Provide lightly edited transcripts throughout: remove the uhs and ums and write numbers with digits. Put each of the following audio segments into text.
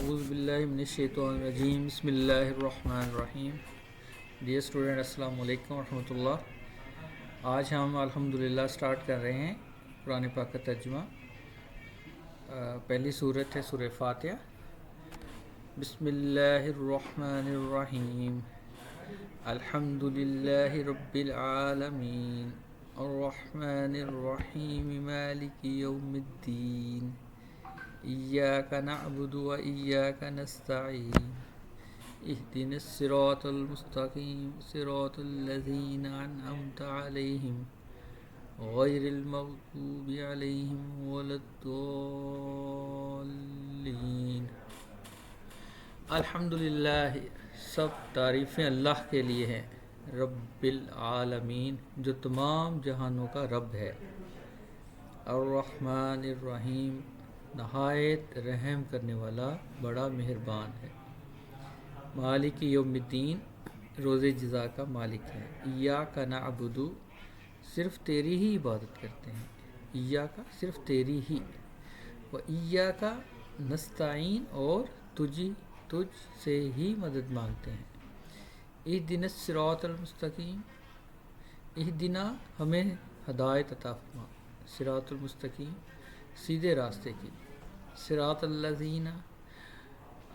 اعوذ باللہ من الشیطان الرجیم بسم اللہ الرحمن الرحیم. ڈیئر اسٹوڈنٹ، السلام علیکم ورحمۃ اللہ. آج ہم الحمدللہ سٹارٹ کر رہے ہیں قرآن پاک کا ترجمہ. پہلی صورت ہے سورہ فاتحہ. بسم اللہ الرحمن الرحیم. الحمدللہ رب العالمین الرحمن الرحیم مالک یوم الدین ایاک نعبد و ایاک نستعین اہدنا الصراط المستقیم صراط الذین انعمت علیہم غیر المغضوب علیہم ولا الضالین. الحمدللہ، سب تعریفیں اللہ کے لیے ہیں، رب العالمین، جو تمام جہانوں کا رب ہے. الرحمن الرحیم، نہایت رحم کرنے والا، بڑا مہربان ہے. مالک یوم الدین، روز جزا کا مالک ہے. ایاک نعبد، صرف تیری ہی عبادت کرتے ہیں. ایاک، صرف تیری ہی. و ایاک نستعین، اور تجھ سے ہی مدد مانگتے ہیں. اہدنا الصراط المستقیم، اہدنا، ہمیں ہدایت عطا فرما. صراط المستقیم، سیدھے راستے کی. صراط الذین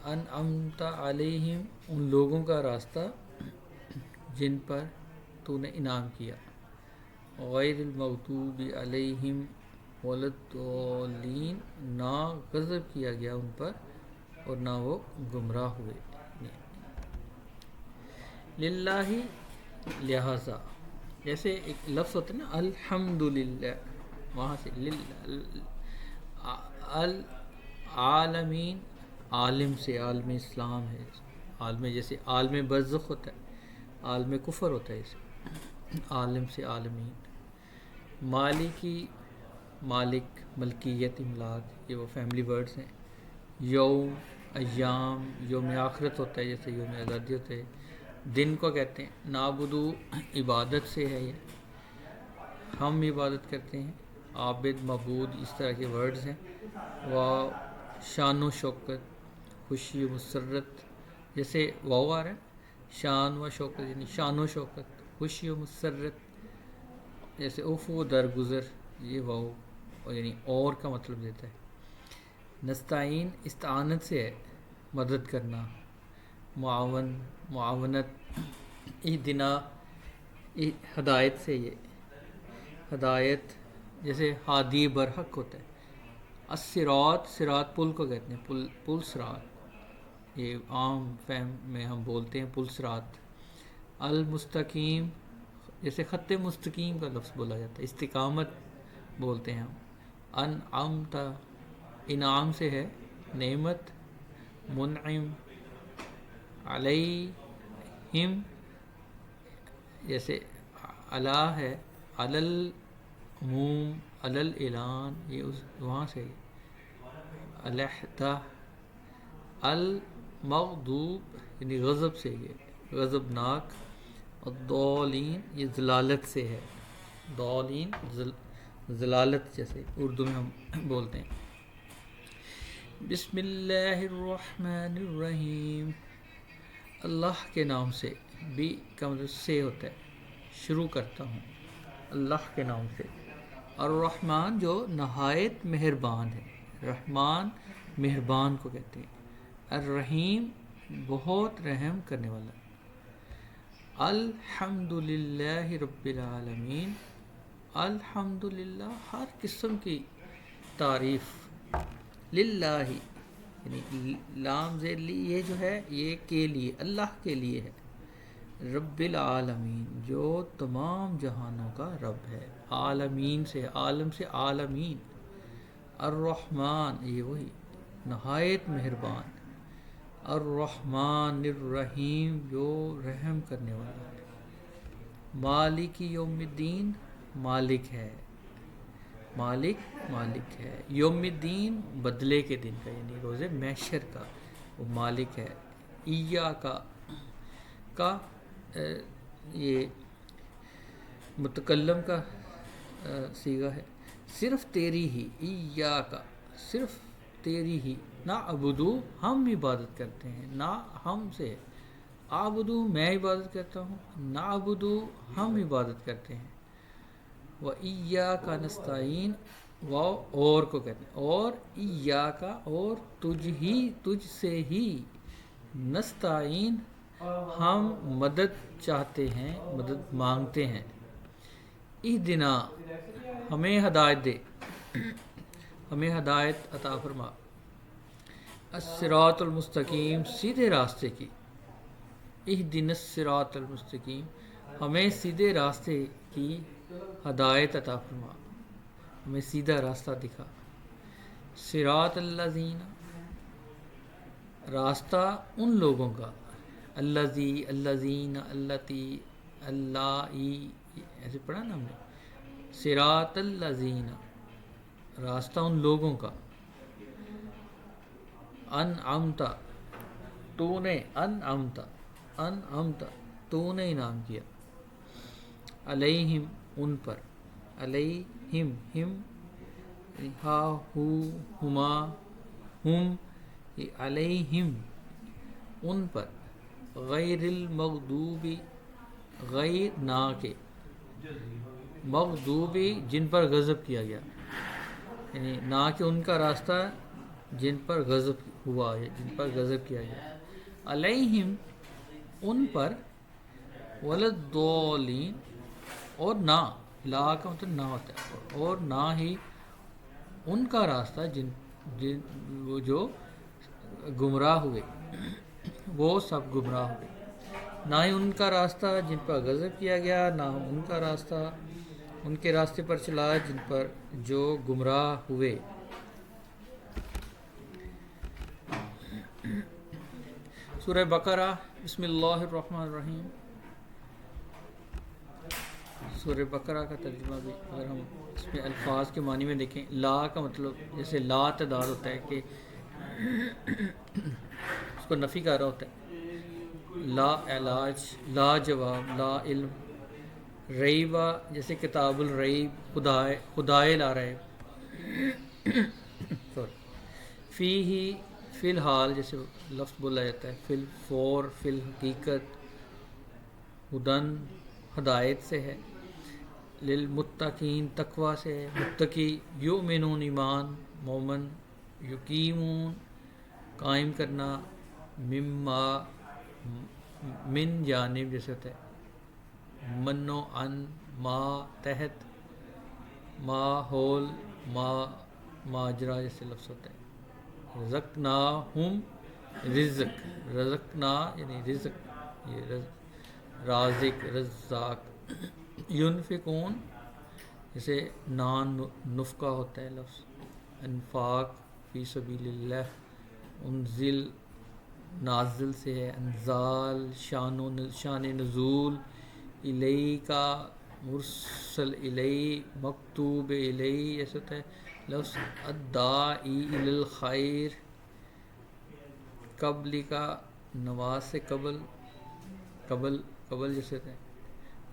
انعمت علیہم، ان لوگوں کا راستہ جن پر تو نے انعام کیا. غیر المغضوب علیہم ولا الضالین، نہ غضب کیا گیا ان پر اور نہ وہ گمراہ ہوئے. للہ، لہذا، جیسے ایک لفظ ہوتا ہے نا الحمدللہ، وہاں سے العالمین، عالم سے، عالم اسلام ہے. عالم جیسے عالم برزخ ہوتا ہے، عالم کفر ہوتا ہے، اسے عالم سے عالمین. مالکی، مالک، ملکیت، املاک، یہ وہ فیملی ورڈز ہیں. یوم، ایام، یوم آخرت ہوتا ہے جیسے یوم آزادی ہوتا ہے. دن کو کہتے ہیں. نعبدو، عبادت سے ہے، یہ ہم عبادت کرتے ہیں. عابد، معبود، اس طرح کے ورڈز ہیں. واو، شان و شوکت، خوشی و مسرت، جیسے واو آ رہا ہے، شان و شوکت یعنی شان و شوکت، خوشی و مسرت، جیسے عفو و درگزر، یہ واو یعنی اور کا مطلب دیتا ہے. نستعین، استعانت سے ہے، مدد کرنا، معاون، معاونت. اہدنا، ہدایت سے، یہ ہدایت جیسے ہادی برحق ہوتا ہے. الصراط، صراط پل کو کہتے ہیں، پل صراط، یہ عام فہم میں ہم بولتے ہیں پل صراط. المستقیم، جیسے خط مستقیم کا لفظ بولا جاتا ہے، استقامت بولتے ہیں ہم. انعمت، انعام سے ہے، نعمت. منعم علیہم، جیسے علا ہے، علالعموم، عللاعلان، یہ اس وہاں سے. علیحدہ، المغضوب یعنی غضب سے، یہ غضبناک. الضالین، یہ ضلالت سے ہے. ضالین، ضلالت جیسے اردو میں ہم بولتے ہیں. بسم اللہ الرحمن الرحیم، اللہ کے نام سے. بھی کا مطلب سے ہوتا ہے، شروع کرتا ہوں اللہ کے نام سے. الرحمن، جو نہایت مہربان ہے. رحمان، مہربان کو کہتے ہیں. الرحیم، بہت رحم کرنے والا. الحمدللہ رب العالمین، الحمدللہ، ہر قسم کی تعریف. للہ، یعنی لام زیر لی، یہ جو ہے یہ کے لیے، اللہ کے لیے ہے. رب العالمین، جو تمام جہانوں کا رب ہے. عالمین سے، عالم سے عالمین. الرحمن، یہ وہی نہایت مہربان. الرحمن الرحیم، جو رحم کرنے والا ہے. مالک یوم الدین، مالک ہے، مالک، مالک ہے. یوم الدین، بدلے کے دن کا یعنی روز محشر کا، وہ مالک ہے. ایاک کا یہ متکلم کا صیغہ ہے. صرف تیری ہی. ایاک، صرف تیری ہی، نہ عبدو ہم عبادت کرتے ہیں، نہ ہم سے، آبدو میں عبادت کرتا ہوں، نہ عبدو ہم عبادت کرتے ہیں، و ایاک نستعین، و اور کو کہتے ہیں، اور ایاک اور تجھ سے ہی، نستعین ہم مدد چاہتے ہیں، مدد مانگتے ہیں، اہدنا ہمیں ہدایت دے، ہمیں ہدایت عطا فرما، الصراط المستقیم سیدھے راستے کی، اہدنا الصراط المستقیم ہمیں سیدھے راستے کی ہدایت عطا فرما، ہمیں سیدھا راستہ دکھا، صراط الذین راستہ ان لوگوں کا، الذی الذین اللتی اللہ ایسے پڑھا نا ہم نے، صراط الذین راستہ ان لوگوں کا، انعمتا تو نے، انعمتا تو نے انعام کیا، علیہم ان پر، علیہم ہم ہا ہو ہما ہم، علیہم ان پر، غیر المغضوبی غیر نہ کے، مغضوبی جن پر غضب کیا گیا، یعنی نہ کہ ان کا راستہ جن پر غضب ہوا ہے، جن پر غضب کیا گیا، علیہم ان پر، ولدالین اور نہ، لا کا مطلب نہ ہوتا ہے، اور نہ ہی ان کا راستہ وہ جو گمراہ ہوئے، وہ سب گمراہ ہوئے، نہ ہی ان کا راستہ جن پر غضب کیا گیا، نہ ان کا راستہ ان کے راستے پر چلا جن پر جو گمراہ ہوئے۔ سورہ بقرہ، بسم اللہ الرحمن الرحیم۔ سورہ بقرہ کا ترجمہ بھی اگر ہم اس میں الفاظ کے معنی میں دیکھیں، لا کا مطلب جیسے لا تعداد ہوتا ہے کہ اس کو نفی کر رہا ہوتا ہے، لا علاج، لا جواب، لا علم، ریبہ جیسے کتاب الریب، خدائے لا رہے، فی ہی فی الحال جیسے لفظ بولا جاتا ہے، فی الفور فی الحقیقت، ہدن ہدایت سے ہے، للمتقین تقوی سے ہے، متقی، یؤمنون ایمان، مومن، یقیمون قائم کرنا، مما من جانب جیسے ہوتا ہے، منو ان ما تحت، ماحول ماجرا جیسے لفظ ہوتا ہے، رزقناہم رزق، رزقنا یعنی رزق، یہ رازق رزاق، ینفقون جیسے نان نفقہ ہوتا ہے لفظ، انفاق فی سبیل اللہ، انزل نازل سے ہے، انزال شان نزول، الیکا مرسل الی، مکتوب الی ایسا ہوتا ہے لفظ، الداعی الی الخیر، قبل کا نماز سے قبل جیسے ہوتا ہے،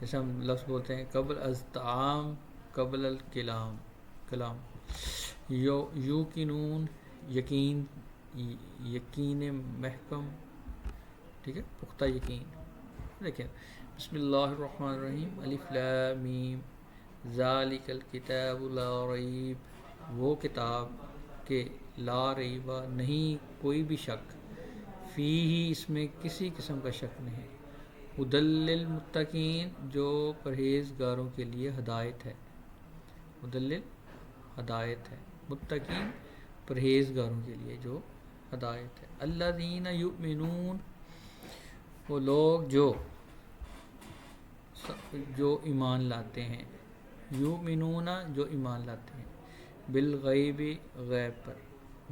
جیسے ہم لفظ بولتے ہیں قبل از طعام، قبل الکلام، یوقنون یقین، یقین محکم، ٹھیک ہے، پختہ یقین۔ دیکھیں بسم اللہ الرحمن الرحیم، الف لام میم، ذالک الکتاب لا ریب، وہ کتاب کہ لا ریب نہیں کوئی بھی شک، فی ہی اس میں کسی قسم کا شک نہیں، ہدی للمتقین جو پرہیزگاروں کے لیے ہدایت ہے، ہدی ہدایت ہے، متقین پرہیزگاروں کے لیے جو ہدایت ہے، الذین یؤمنون وہ لوگ جو ایمان لاتے ہیں، یؤمنون جو ایمان لاتے ہیں، بالغیب غیب پر،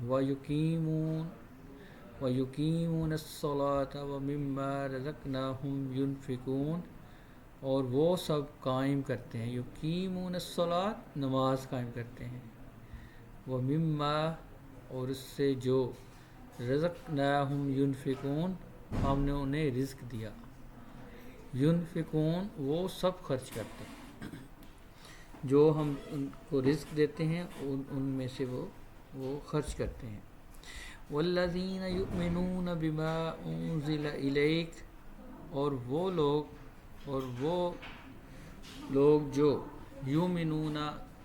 وَيُقِيمُونَ الصَّلَاةَ وَمِمَّا رَزَقْنَاهُمْ يُنْفِقُونَ اور وہ سب قائم کرتے ہیں، یقیمون الصلاۃ نماز قائم کرتے ہیں، وَمِمَّا اور اس سے جو رزقناہم ينفقون ہم نے انہیں رزق دیا، ينفقون وہ سب خرچ کرتے ہیں، جو ہم ان کو رزق دیتے ہیں ان میں سے وہ وہ خرچ کرتے ہیں. والذین یؤمنون بما انزل الیک، اور وہ لوگ جو یؤمنون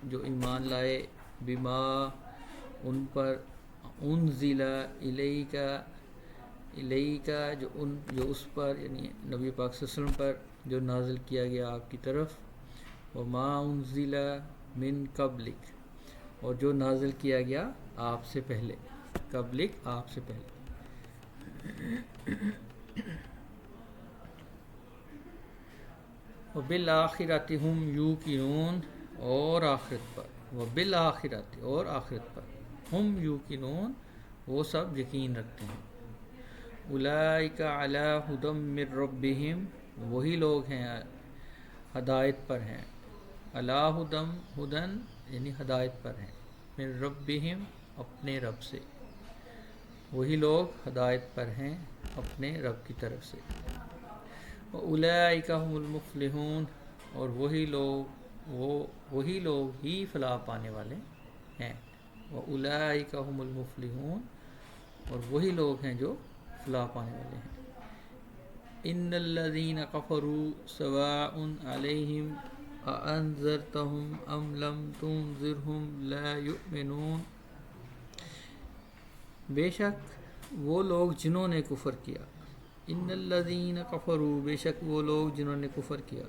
جو ایمان لائے، بما ان پر، انزل الیکا جو اس پر، یعنی نبی پاک صلی اللہ علیہ وسلم پر جو نازل کیا گیا آپ کی طرف، وما انزل من قبلک، اور جو نازل کیا گیا آپ سے پہلے، قبلک آپ سے پہلے. وبالآخرۃ ہم یوقنون، اور آخرت پر، وبالآخرۃ اور آخرت پر، ہم یوقنون وہ سب یقین رکھتے ہیں. اولئک علی ھدی من ربہم، وہی لوگ ہیں ہدایت پر ہیں، علی ہدن یعنی ہدایت پر ہیں، من ربہم اپنے رب سے، وہی لوگ ہدایت پر ہیں اپنے رب کی طرف سے. وَأُولَئِكَ هُمُ الْمُفْلِحُونَ، اور وہی لوگ ہی فلاح پانے والے ہیں. وَأُولَئِكَ هُمُ الْمُفْلِحُونَ، اور وہی لوگ ہیں جو فلاح پانے والے ہیں. إِنَّ الَّذِينَ كَفَرُوا سَوَاءٌ عَلَيْهِمْ أَأَنذَرْتَهُمْ أَمْ لَمْ تُنذِرْهُمْ لَا يُؤْمِنُونَ، بے شک وہ لوگ جنہوں نے کفر کیا، ان الذین کفروا، بے شک وہ لوگ جنہوں نے کفر کیا،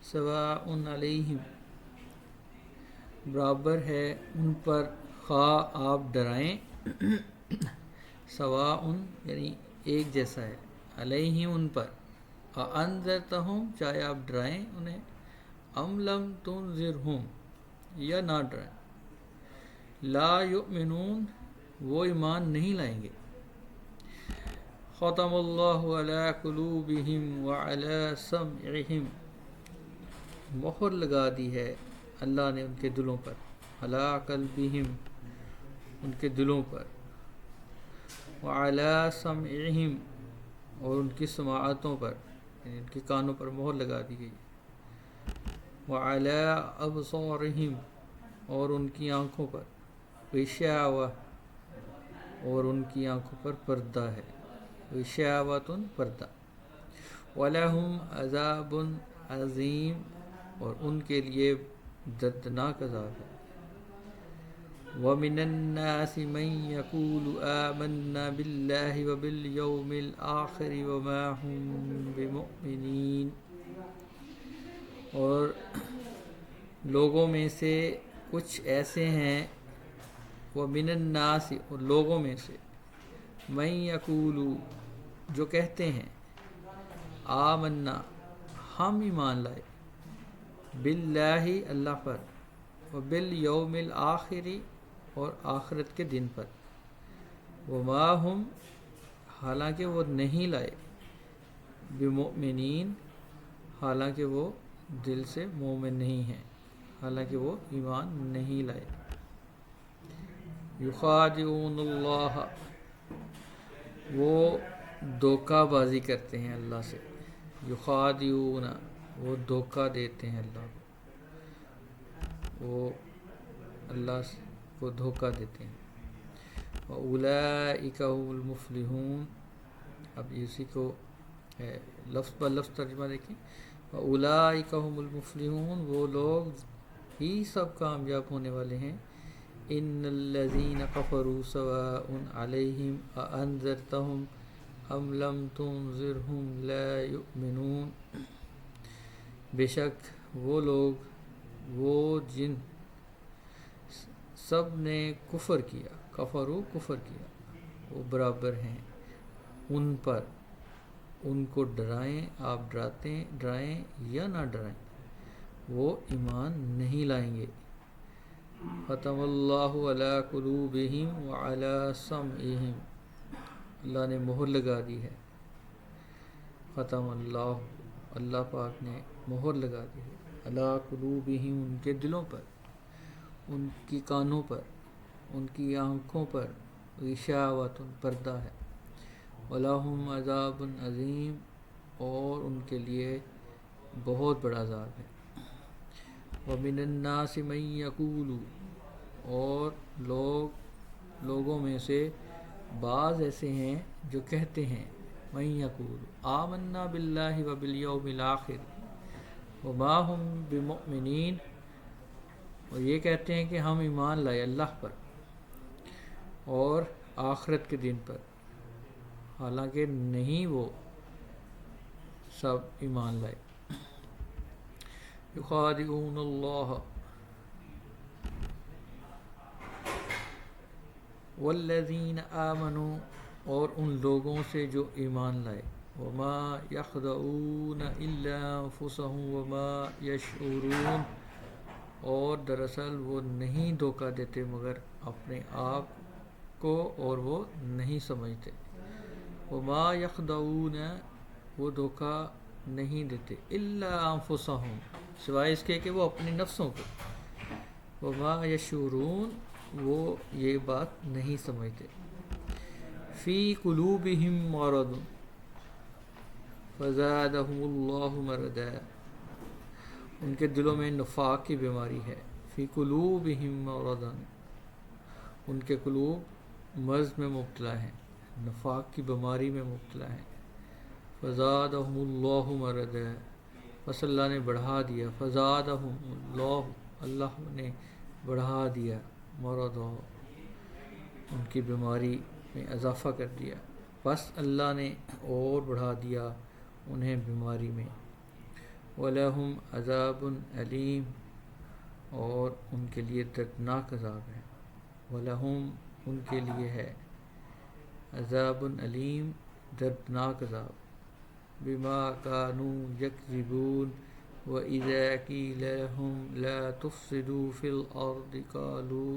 سواء علیہم برابر ہے ان پر، خواہ آپ ڈرائیں، سواء یعنی ایک جیسا ہے، علیہم ان پر، انذرتہم چاہے آپ ڈرائیں انہیں، ام لم تنذرہم یا نہ ڈرائیں، لا یؤمنون وہ ایمان نہیں لائیں گے. ختم اللہ علی قلوبہم وعلی سمعہم، مہر لگا دی ہے اللہ نے ان کے دلوں پر، علی قلبہم ان کے دلوں پر، وعلی سمعہم اور ان کی سماعتوں پر، یعنی ان کے کانوں پر مہر لگا دی گئی، وعلی ابصارہم اور ان کی آنکھوں پر، غشاوہ اور ان کی آنکھوں پر پردہ ہے، غشاوۃ پردہ، وَلَهُمْ عَذَابٌ عظیم اور ان کے لیے دردناک عذاب ہے. وَمِنَ النَّاسِ مَن يَقُولُ آمَنَّا بِاللَّهِ وَبِالْيَوْمِ الْآخِرِ وَمَا هُم بِمُؤْمِنِينَ، اور لوگوں میں سے کچھ ایسے ہیں، وَمِنَ النَّاسِ اور لوگوں میں سے، مَن يَقُولُ جو کہتے ہیں، آمنا ہم ایمان لائے، باللہ اللہ پر، وبالیوم الآخر اور آخرت کے دن پر، وما ہم حالانکہ وہ نہیں لائے، بمؤمنین حالانکہ وہ دل سے مومن نہیں ہیں، حالانکہ وہ ایمان نہیں لائے. یخادعون اللہ وہ دھوکہ بازی کرتے ہیں اللہ سے، یخادعون وہ دھوکہ دیتے ہیں اللہ کو، وہ اللہ کو دھوکہ دیتے ہیں. وَأُولَئِكَ هُمُ الْمُفْلِحُونَ، اب اسی کو لفظ بہ لفظ ترجمہ دیکھیں. وَأُولَئِكَ هُمُ الْمُفْلِحُونَ وہ لوگ ہی سب کامیاب ہونے والے ہیں. ان الذین کفروا سواء علیہم اانذرتہم ام لم تنذرہم لا یؤمنون، بے شک وہ لوگ وہ جن سب نے کفر کیا، کفروا کفر کیا، وہ برابر ہیں ان پر، ان کو ڈرائیں آپ ڈرائیں یا نہ ڈرائیں، وہ ایمان نہیں لائیں گے. ختم اللہ علی قلوبہم وعلی سمعہم، اللہ نے مہر لگا دی ہے، ختم اللہ پاک نے مہر لگا دی ہے، علی قلوبہم ان کے دلوں پر، ان کی کانوں پر، ان کی آنکھوں پر، غشاوۃ پردہ ہے، وَلَهُمْ عَذَابٌ عَظِيمٌ اور ان کے لیے بہت بڑا عذاب ہے. وَمِنَ النَّاسِ مَن يَقُولُ اور لوگوں میں سے بعض ایسے ہیں جو کہتے ہیں من یقول آمنا باللہ وبالیوم الآخر وما ہم بمؤمنین، اور یہ کہتے ہیں کہ ہم ایمان لائے اللہ پر اور آخرت کے دن پر، حالانکہ نہیں وہ سب ایمان لائے۔ یخادعون اللہ والذین آمنوا، اور ان لوگوں سے جو ایمان لائے، وما یخدعون الا انفسهم وما یشعرون، اور دراصل وہ نہیں دھوکہ دیتے مگر اپنے آپ کو اور وہ نہیں سمجھتے۔ وما یخدعون، وہ دھوکہ نہیں دیتے، الا انفسهم، سوائے اس کے کہ وہ اپنے نفسوں کو، وما یشعرون، وہ یہ بات نہیں سمجھتے۔ فی قلوبہم مرض فزادہم اللہ مرضا، ان کے دلوں میں نفاق کی بیماری ہے۔ فی قلوبہم مرض، ان کے قلوب مرض میں مبتلا ہیں، نفاق کی بیماری میں مبتلا ہیں۔ فزادہم اللہ مرضا، بس اللہ نے بڑھا دیا، فزادہم اللہ، اللہ نے بڑھا دیا، مرضا، ان کی بیماری میں اضافہ کر دیا، بس اللہ نے اور بڑھا دیا انہیں بیماری میں۔ وَلَهُمْ عَذَابٌ أَلِيمٌ، اور ان کے لیے دردناک عذاب ہے۔ وَلَهُمْ، ان کے لیے ہے، عذابٌ علیم، دردناک عذاب، بما كانوا يكذبون، وَإِذَا قِيلَ لَهُمْ لَا تُفْسِدُوا فِي الْأَرْضِ قَالُوا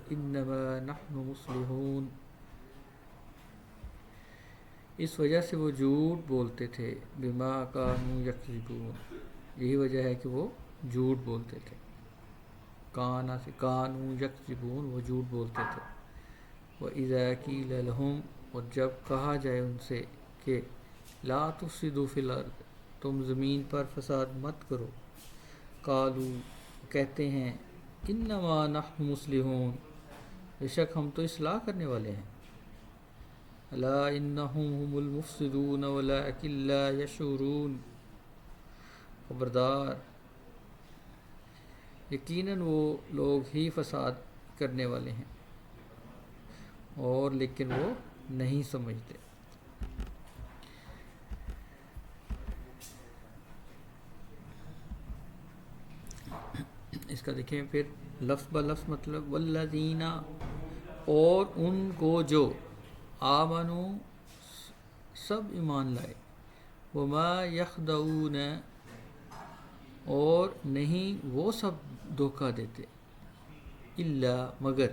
إِنَّمَا نَحْنُ مُصْلِحُونَ، اس وجہ سے وہ جھوٹ بولتے تھے، بما كانوا يكذبون، یہی وجہ ہے کہ وہ جھوٹ بولتے تھے، کانا سے کانوا یکذبون، وہ جھوٹ بولتے تھے۔ وَإِذَا قِيلَ لَهُمْ، اور جب کہا جائے ان سے کہ لا تفسدوا فی الارض، تم زمین پر فساد مت کرو، قالوا، کہتے ہیں، انما نحن مصلحون، بے شک ہم تو اصلاح کرنے والے ہیں۔ الا انہم هم المفسدون ولکن لا یشعرون، خبردار، یقیناً وہ لوگ ہی فساد کرنے والے ہیں اور لیکن وہ نہیں سمجھتے۔ اس کا دیکھیں پھر لفظ بہ لفظ مطلب، والذین، اور ان کو جو، آمنو، سب ایمان لائے، وما یخدعون، اور نہیں وہ سب دھوکہ دیتے، الا، مگر،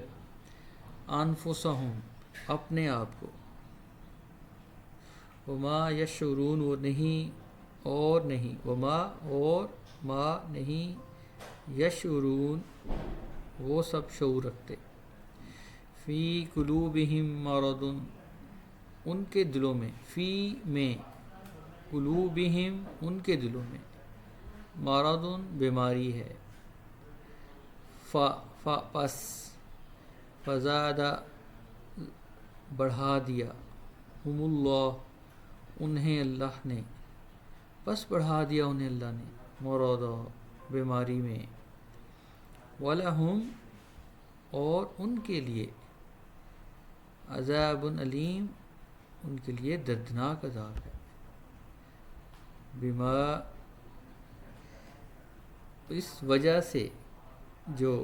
انفسہم، اپنے آپ کو، وما یشعرون، وہ نہیں اور نہیں، وما اور ما نہیں، یشعرون، وہ سب شعور رکھتے، فی قلوبہم مرض، ان کے دلوں میں، فی میں، قلوبہم، ان کے دلوں میں، مرض، بیماری ہے، پس، فزادہ، بڑھا دیا، ہم اللہ، انہیں اللہ نے، پس بڑھا دیا انہیں اللہ نے، مرضا، بیماری میں، وَلَهُمْ، اور ان کے لیے، عذاب علیم، ان کے لیے دردناک عذاب ہے، بما، اس وجہ سے، جو،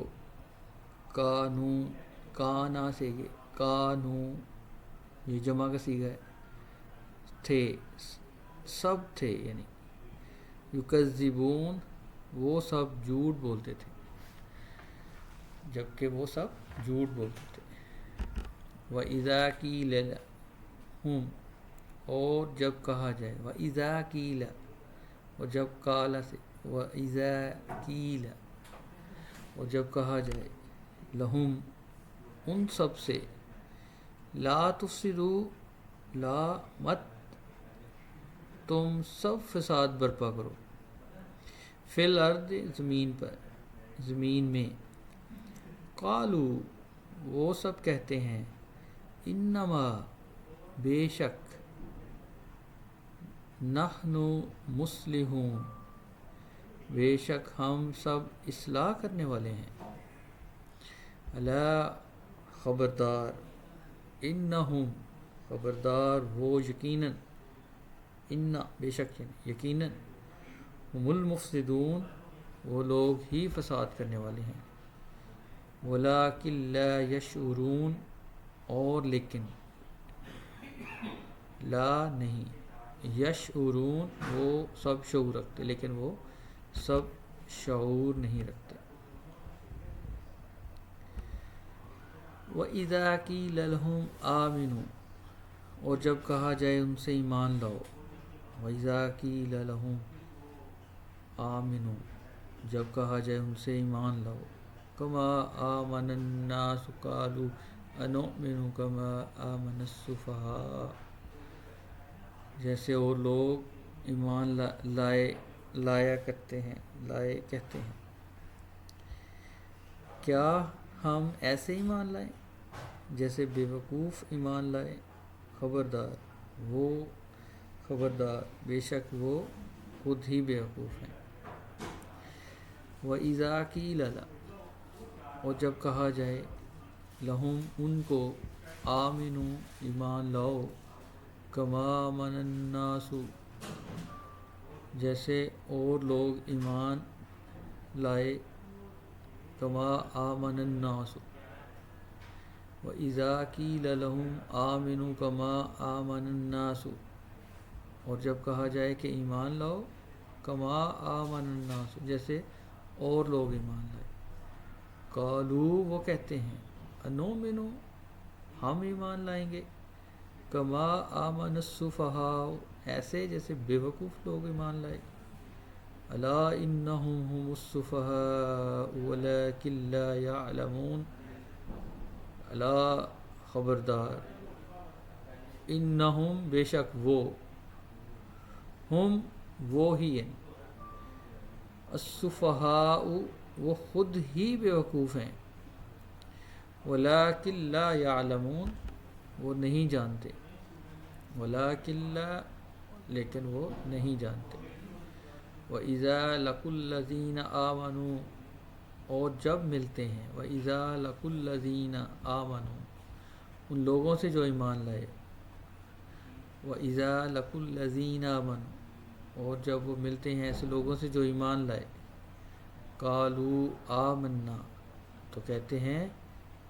کانو، کانا سے یہ، کانو، یہ جمع کا صیغہ ہے، تھے، سب تھے، یعنی یکذبون، وہ سب جھوٹ بولتے تھے، جبکہ وہ سب جھوٹ بولتے تھے۔ وَإِذَا قِيلَ لَهُمْ، اور جب کہا جائے، وَإِذَا قِيلَ، اور جب قال سے، وَإِذَا قِيلَ، اور جب کہا جائے، لہم، ان سب سے، لا تفسدوا، لا، مت، تم سب فساد برپا کرو، فی الارض، زمین پر، زمین میں، قالو وہ سب کہتے ہیں انما بے شک نحن مصلحون بے شک ہم سب اصلاح کرنے والے ہیں الا خبردار انہم خبردار وہ یقیناً ان بے شک یقیناً ہم المفسدون وہ لوگ ہی فساد کرنے والے ہیں ولکن لا یشعرون اور لیکن لا نہیں یشعرون وہ سب شعور رکھتے لیکن وہ سب شعور نہیں رکھتے وَإِذَا قِيلَ لَهُمْ آمِنُوا اور جب کہا جائے ان سے ایمان لاؤ وَإِذَا قِيلَ لَهُمْ آمِنُوا جب کہا جائے ان سے ایمان لاؤ كَمَا آمَنَ النَّاسُ قَالُوا أَنُؤْمِنُ كَمَا آمَنَ السُّفَهَاءُ جیسے اور لوگ ایمان لایا کرتے ہیں لائے کہتے ہیں کیا ہم ایسے ایمان لائیں جیسے بے وقوف ایمان لائے خبردار بے شک وہ خود ہی بے وقوف ہیں وَإِذَا قِيلَ اور جب کہا جائے لہم ان کو آمنو ایمان لاؤ کما آمن الناس جیسے اور لوگ ایمان لائے کما آمن الناس وَإِذَا قِيلَ لَهُمْ آمِنُوا كَمَا آمَنَ النَّاسُ اور جب کہا جائے کہ ایمان لاؤ کما آمن الناس جیسے اور لوگ ایمان لائے قالوا وہ کہتے ہیں انؤمن ہم ایمان لائیں گے کما آمن السفہاء ایسے جیسے بے وقوف لوگ ایمان لائے الا انہم هم السفہاء ولکن لا یعلمون الا خبردار انہم بے شک وہ ہم وہ ہی ہیں السفہاء وہ خود ہی بے وقوف ہیں ولکن لا یعلمون وہ نہیں جانتے ولکن لا لیکن وہ نہیں جانتے وَإِذَا لَقُوا الَّذِينَ آمَنُوا اور جب ملتے ہیں وَإِذَا لَقُوا الَّذِينَ آمَنُوا ان لوگوں سے جو ایمان لائے وَإِذَا لَقُوا الَّذِينَ آمَنُوا اور جب وہ ملتے ہیں ایسے لوگوں سے جو ایمان لائے قَالُوا آمَنَّا تو کہتے ہیں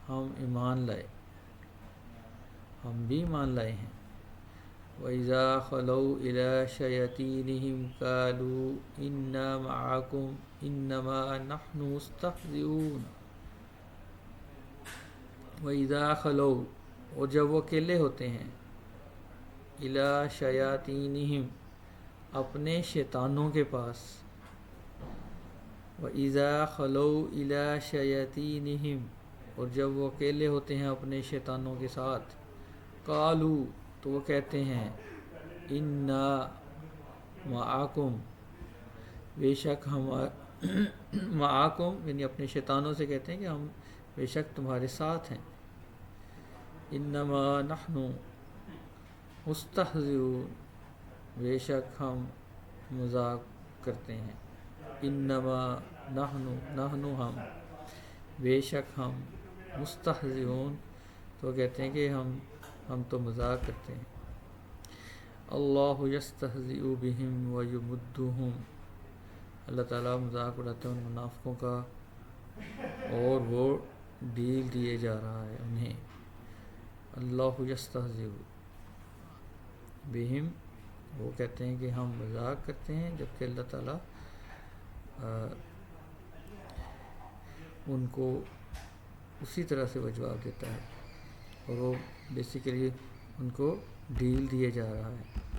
ہم ایمان لائے ہم بھی ایمان لائے ہیں وَإِذَا خَلَوْا إِلَى شَيَاطِينِهِمْ قَالُوا إِنَّا مَعَكُمْ إِنَّمَا نَحْنُ مُسْتَهْزِئُونَ وَإِذَا خَلَوْا اور جب وہ اکیلے ہوتے ہیں إِلَى شَيَاطِينِهِمْ اپنے شیطانوں کے پاس وَإِذَا خَلَوْا إِلَى شَيَاطِينِهِمْ اور جب وہ اکیلے ہوتے ہیں اپنے شیطانوں کے ساتھ قَالُوا تو وہ کہتے ہیں اِنَّا مَعَكُمْ بے شک ہم معاکم یعنی اپنے شیطانوں سے کہتے ہیں کہ ہم بے شک تمہارے ساتھ ہیں انما نحن مستہزئون بے شک ہم مذاق کرتے ہیں انما نحن ہم بے شک ہم مستہزئون تو کہتے ہیں کہ ہم تو مذاق کرتے ہیں اللہ یستہزئ بہم ویمدہم اللہ تعالیٰ مذاق اڑاتے ہیں ان منافقوں کا اور وہ ڈیل دیے جا رہا ہے انہیں اللہ یستہزئ بہم وہ کہتے ہیں کہ ہم مذاق کرتے ہیں جبکہ اللہ تعالیٰ ان کو اسی طرح سے وہ جواب دیتا ہے اور وہ بیسیکلی ان کو ڈیل دیے جا رہا ہے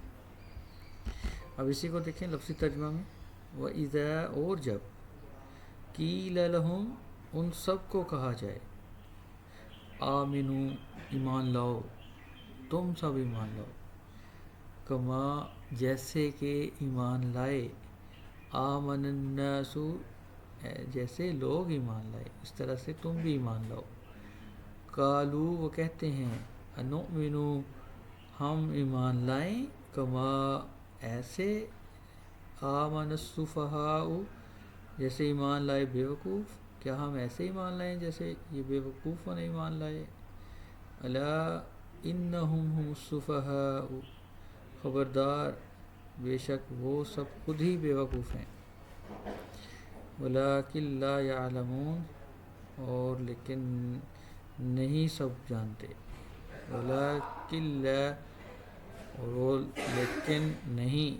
اب اسی کو دیکھیں لفظی ترجمہ میں وَإِذَا اور جب قِيلَ لَهُمْ ان سب کو کہا جائے آمنو ایمان لاؤ تم سب ایمان لاؤ کما جیسے کہ ایمان لائے آمن الناس جیسے لوگ ایمان لائے اس طرح سے تم بھی ایمان لاؤ۔ قالو وہ کہتے ہیں انؤمن ہم ایمان لائیں کما ایسے آمن السفہاء جیسے ایمان لائے بیوقوف، کیا ہم ایسے ایمان لائیں جیسے یہ بیوقوفوں نے ایمان لائے؟ الا انہم هم السفہاء خبردار بے شک وہ سب خود ہی بیوقوف ہیں، ولکن لا یعلمون اور لیکن نہیں سب جانتے، ولکن لا اور وہ لیکن نہیں،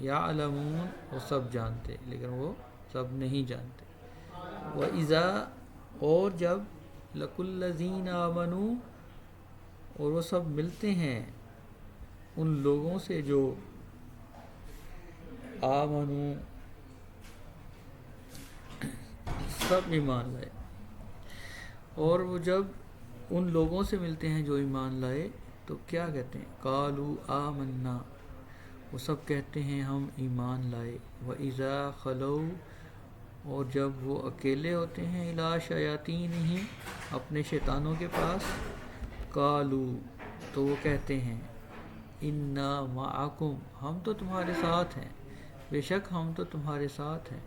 یعلمون وہ سب جانتے لیکن وہ سب نہیں جانتے۔ وَإِذَا اور جب لَقُوا الَّذِينَ آمَنُوا اور وہ سب ملتے ہیں ان لوگوں سے جو آمنو سب ایمان لائے، اور وہ جب ان لوگوں سے ملتے ہیں جو ایمان لائے تو کیا کہتے ہیں؟ قالوا آمنا وہ سب کہتے ہیں ہم ایمان لائے۔ وَإِذَا خَلَوْا اور جب وہ اکیلے ہوتے ہیں اِلیٰ شیاطینہم اپنے شیطانوں کے پاس، قالوا تو وہ کہتے ہیں انا معکم ہم تو تمہارے ساتھ ہیں، بے شک ہم تو تمہارے ساتھ ہیں،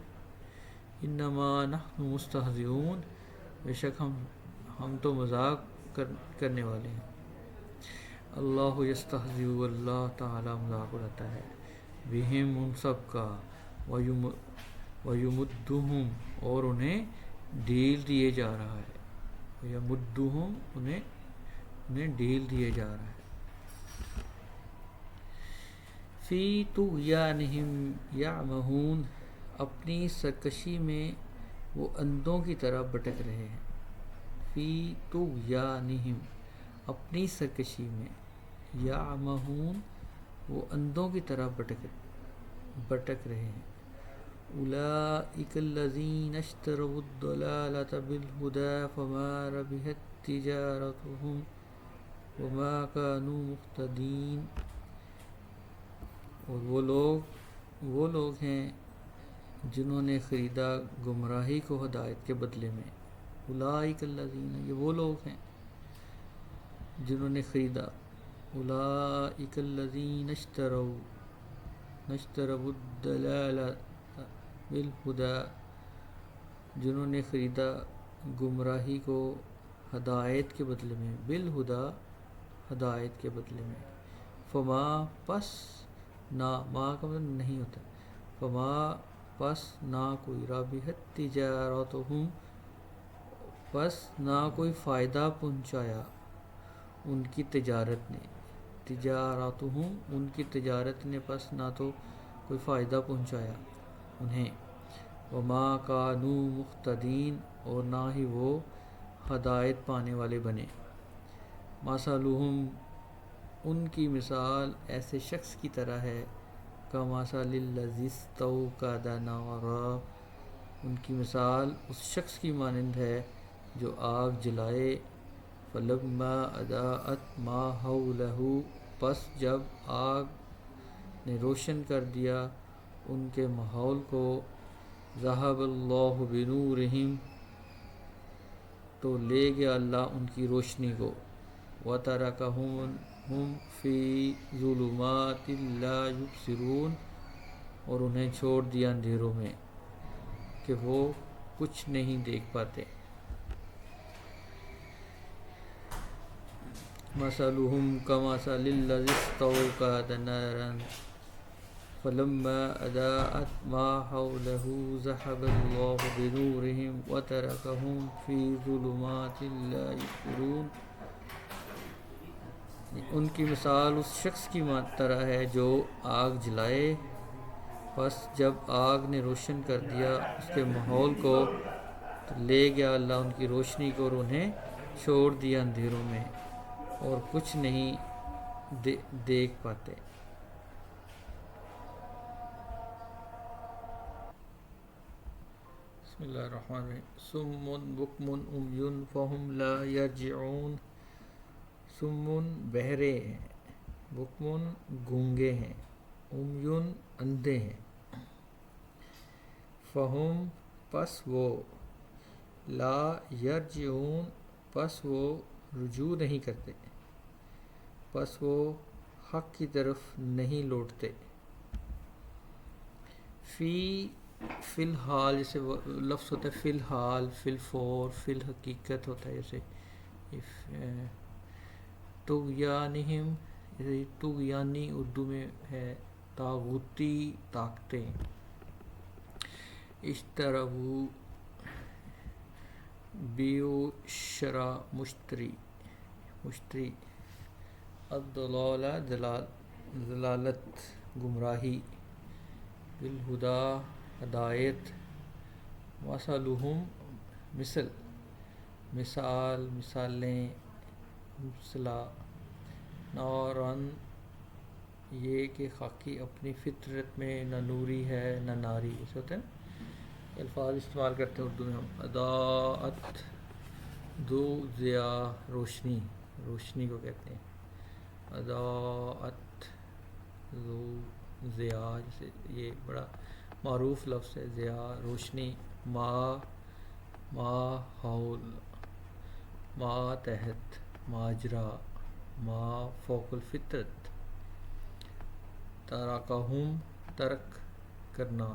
انما نحن مستہزئون بے شک ہم تو مذاق کرنے والے ہیں۔ اللہ یستہزئ اللہ تعالیٰ مذاق اڑاتا ہے، بہم ان سب کا، ویمدہم اور انہیں ڈھیل دیے جا رہا ہے، یمدہم انہیں ڈھیل دیے جا رہا ہے۔ فی طغیانہم یعمہون اپنی سرکشی میں وہ اندھوں کی طرح بھٹک رہے ہیں، فی طغیانہم اپنی سرکشی میں، یعمہون وہ اندھوں کی طرح بھٹک رہے ہیں۔ اولئک الذین اشتروا الضلالۃ بالہدی فما ربحت تجارتہم وما کانوا مہتدین اور وہ لوگ ہیں جنہوں نے خریدا گمراہی کو ہدایت کے بدلے میں۔ اولئک الذین یہ وہ لوگ ہیں جنہوں نے خریدا، اولئک الذین اشتروا الضلالۃ بالہدی جنہوں نے خریدا گمراہی کو ہدایت کے بدلے میں، بالہدی ہدایت کے بدلے میں۔ فما پس نہ ما کا مطلب نہیں ہوتا، فما پس نہ کوئی رابحت تجارتہم پس نہ کوئی فائدہ پہنچایا ان کی تجارت نے، تجارتہم ان کی تجارت نے پس نہ تو کوئی فائدہ پہنچایا انہیں، وما کانوا مہتدین اور نہ ہی وہ ہدایت پانے والے بنے۔ مثلہم ان کی مثال ایسے شخص کی طرح ہے، کمثل الذی استوقد نارا ان کی مثال اس شخص کی مانند ہے جو آگ جلائے، فلما اضاءت ما حولہ پس جب آگ نے روشن کر دیا ان کے ماحول کو، ذہب اللہ بنورہم تو لے گیا اللہ ان کی روشنی کو، وترکہم فی ظلمات لا یبصرون اور انہیں چھوڑ دیا اندھیروں میں کہ وہ کچھ نہیں دیکھ پاتے۔ مثلہم کمثل الذی استوقد نارا فلما اضاءت ما حولہ ذہب اللہ بنورہم وترکہم فی ظلمات لا یبصرون ان کی مثال اس شخص کی طرح ہے جو آگ جلائے، پس جب آگ نے روشن کر دیا اس کے ماحول کو تو لے گیا اللہ ان کی روشنی کو اور انہیں چھوڑ دیا اندھیروں میں اور کچھ نہیں دیکھ پاتے۔ بسم اللہ الرحمن الرحیم۔ صم بکم عمی فہم لا یرجعون صم بہرے ہیں، بکم گونگے ہیں، عمی اندھے ہیں، فہم پس وہ لا یرجعون پس وہ رجوع نہیں کرتے، پس وہ حق کی طرف نہیں لوٹتے. فی الحال جیسے لفظ ہوتا ہے فی الحال، فی الفور، فی الحقیقت ہوتا ہے جیسے طغیانہم، جیسے طغیانی اردو میں ہے طاغوتی طاقتیں. اشتروا بیع شرا مشتری، الضلالہ ضلالت گمراہی، بالہدا ہدایت، مثلہم مثالیں، مثلا نارن یہ کہ خاکی اپنی فطرت میں نہ نوری ہے نہ ناری. ایسے ہوتے ہیں نا الفاظ استعمال کرتے ہیں اردو میں ہم. اضاءت ذو ضیاء روشنی کو کہتے ہیں. اضاءت ذو ضیاء، جیسے یہ بڑا معروف لفظ ہے ضیاء روشنی. ما حول، ما تحت، ماجرا، ما فوق الفطرت. ترکہم ترک کرنا،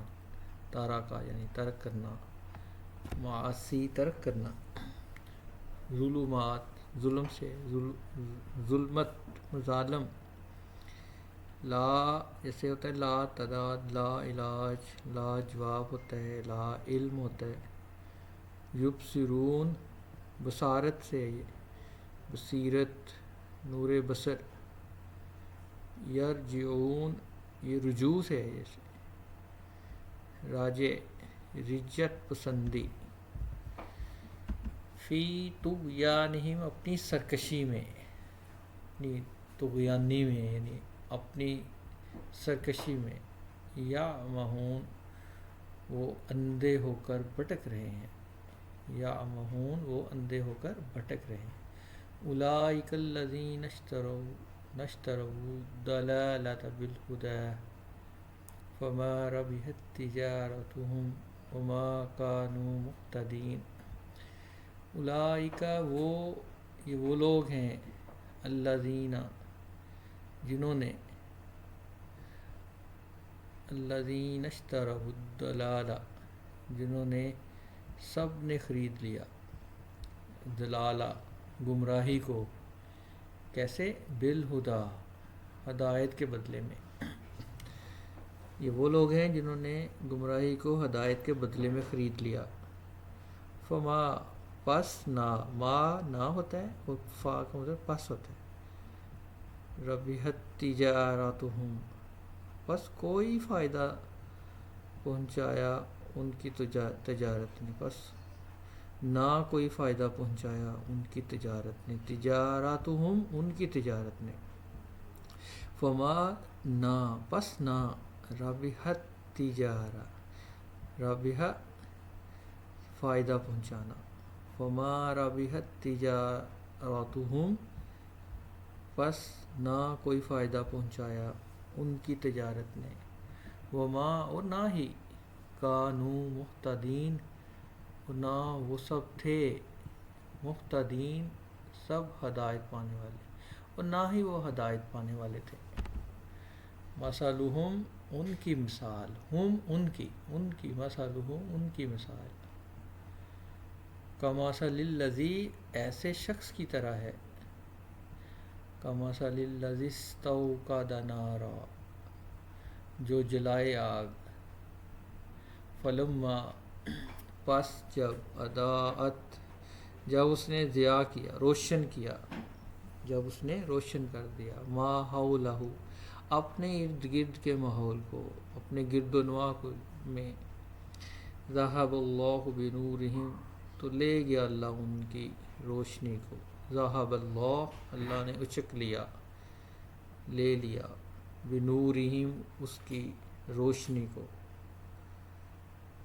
ترکہ یعنی ترک کرنا، معاصی ترک کرنا. ظلمات ظلم سے، ظلمت ظالم. لا جیسے ہوتا ہے لا تعداد، لا علاج، لا جواب ہوتا ہے، لا علم ہوتا ہے. یبصرون بصارت سے، بصیرت، نور بصر. یرجعون یہ رجوع سے ہے، جیسے راجع، رجعت پسندی. فی طغیانہم اپنی سرکشی میں، اپنی طغیانی میں یعنی اپنی سرکشی میں. یعمہون وہ اندھے ہو کر بھٹک رہے ہیں، یعمہون وہ اندھے ہو کر بھٹک رہے ہیں. اولئک الذین اشتروا الضلالۃ بالہدی فما ربحت تجارتہم وما کانوا مہتدین. اولئک یہ وہ لوگ ہیں الذین جنہوں نے الذین اشتروا الضلالہ جنہوں نے سب نے خرید لیا ضلالہ گمراہی کو. کیسے؟ بالہدا ہدایت کے بدلے میں. یہ وہ لوگ ہیں جنہوں نے گمراہی کو ہدایت کے بدلے میں خرید لیا. فما پس نہ، ما نہ ہوتا ہے اور فا کا مطلب پس ہوتا ہے. ربحت تجارتہم پس کوئی فائدہ پہنچایا ان کی تجارت نے، پس نہ کوئی فائدہ پہنچایا ان کی تجارت نے، تجارتہم ان کی تجارت نے. فما نہ پس نہ، ربحت تجارہ ربح فائدہ پہنچانا، فما ربحت تجارتہم پس نہ کوئی فائدہ پہنچایا ان کی تجارت نے. وما اور نہ ہی کانوا مہتدین اور نہ وہ سب تھے مہتدین سب ہدایت پانے والے، اور نہ ہی وہ ہدایت پانے والے تھے. مثلہم ان کی مثال، ہم ان کی مثلہم ان کی مثال. کمثل الذی ایسے شخص کی طرح ہے، کمثل الذی استوقد نارا جو جلائے آگ. فلما پس جب اضاءت جب اس نے ضیاء کیا، روشن کیا، جب اس نے روشن کر دیا، ما حولہ اپنے ارد گرد کے ماحول کو، اپنے گرد و نواح میں. ذہب اللہ بنورہم تو لے گیا اللہ ان کی روشنی کو. ذہب اللہ نے اچک لیا، لے لیا، بنورہم اس کی روشنی کو.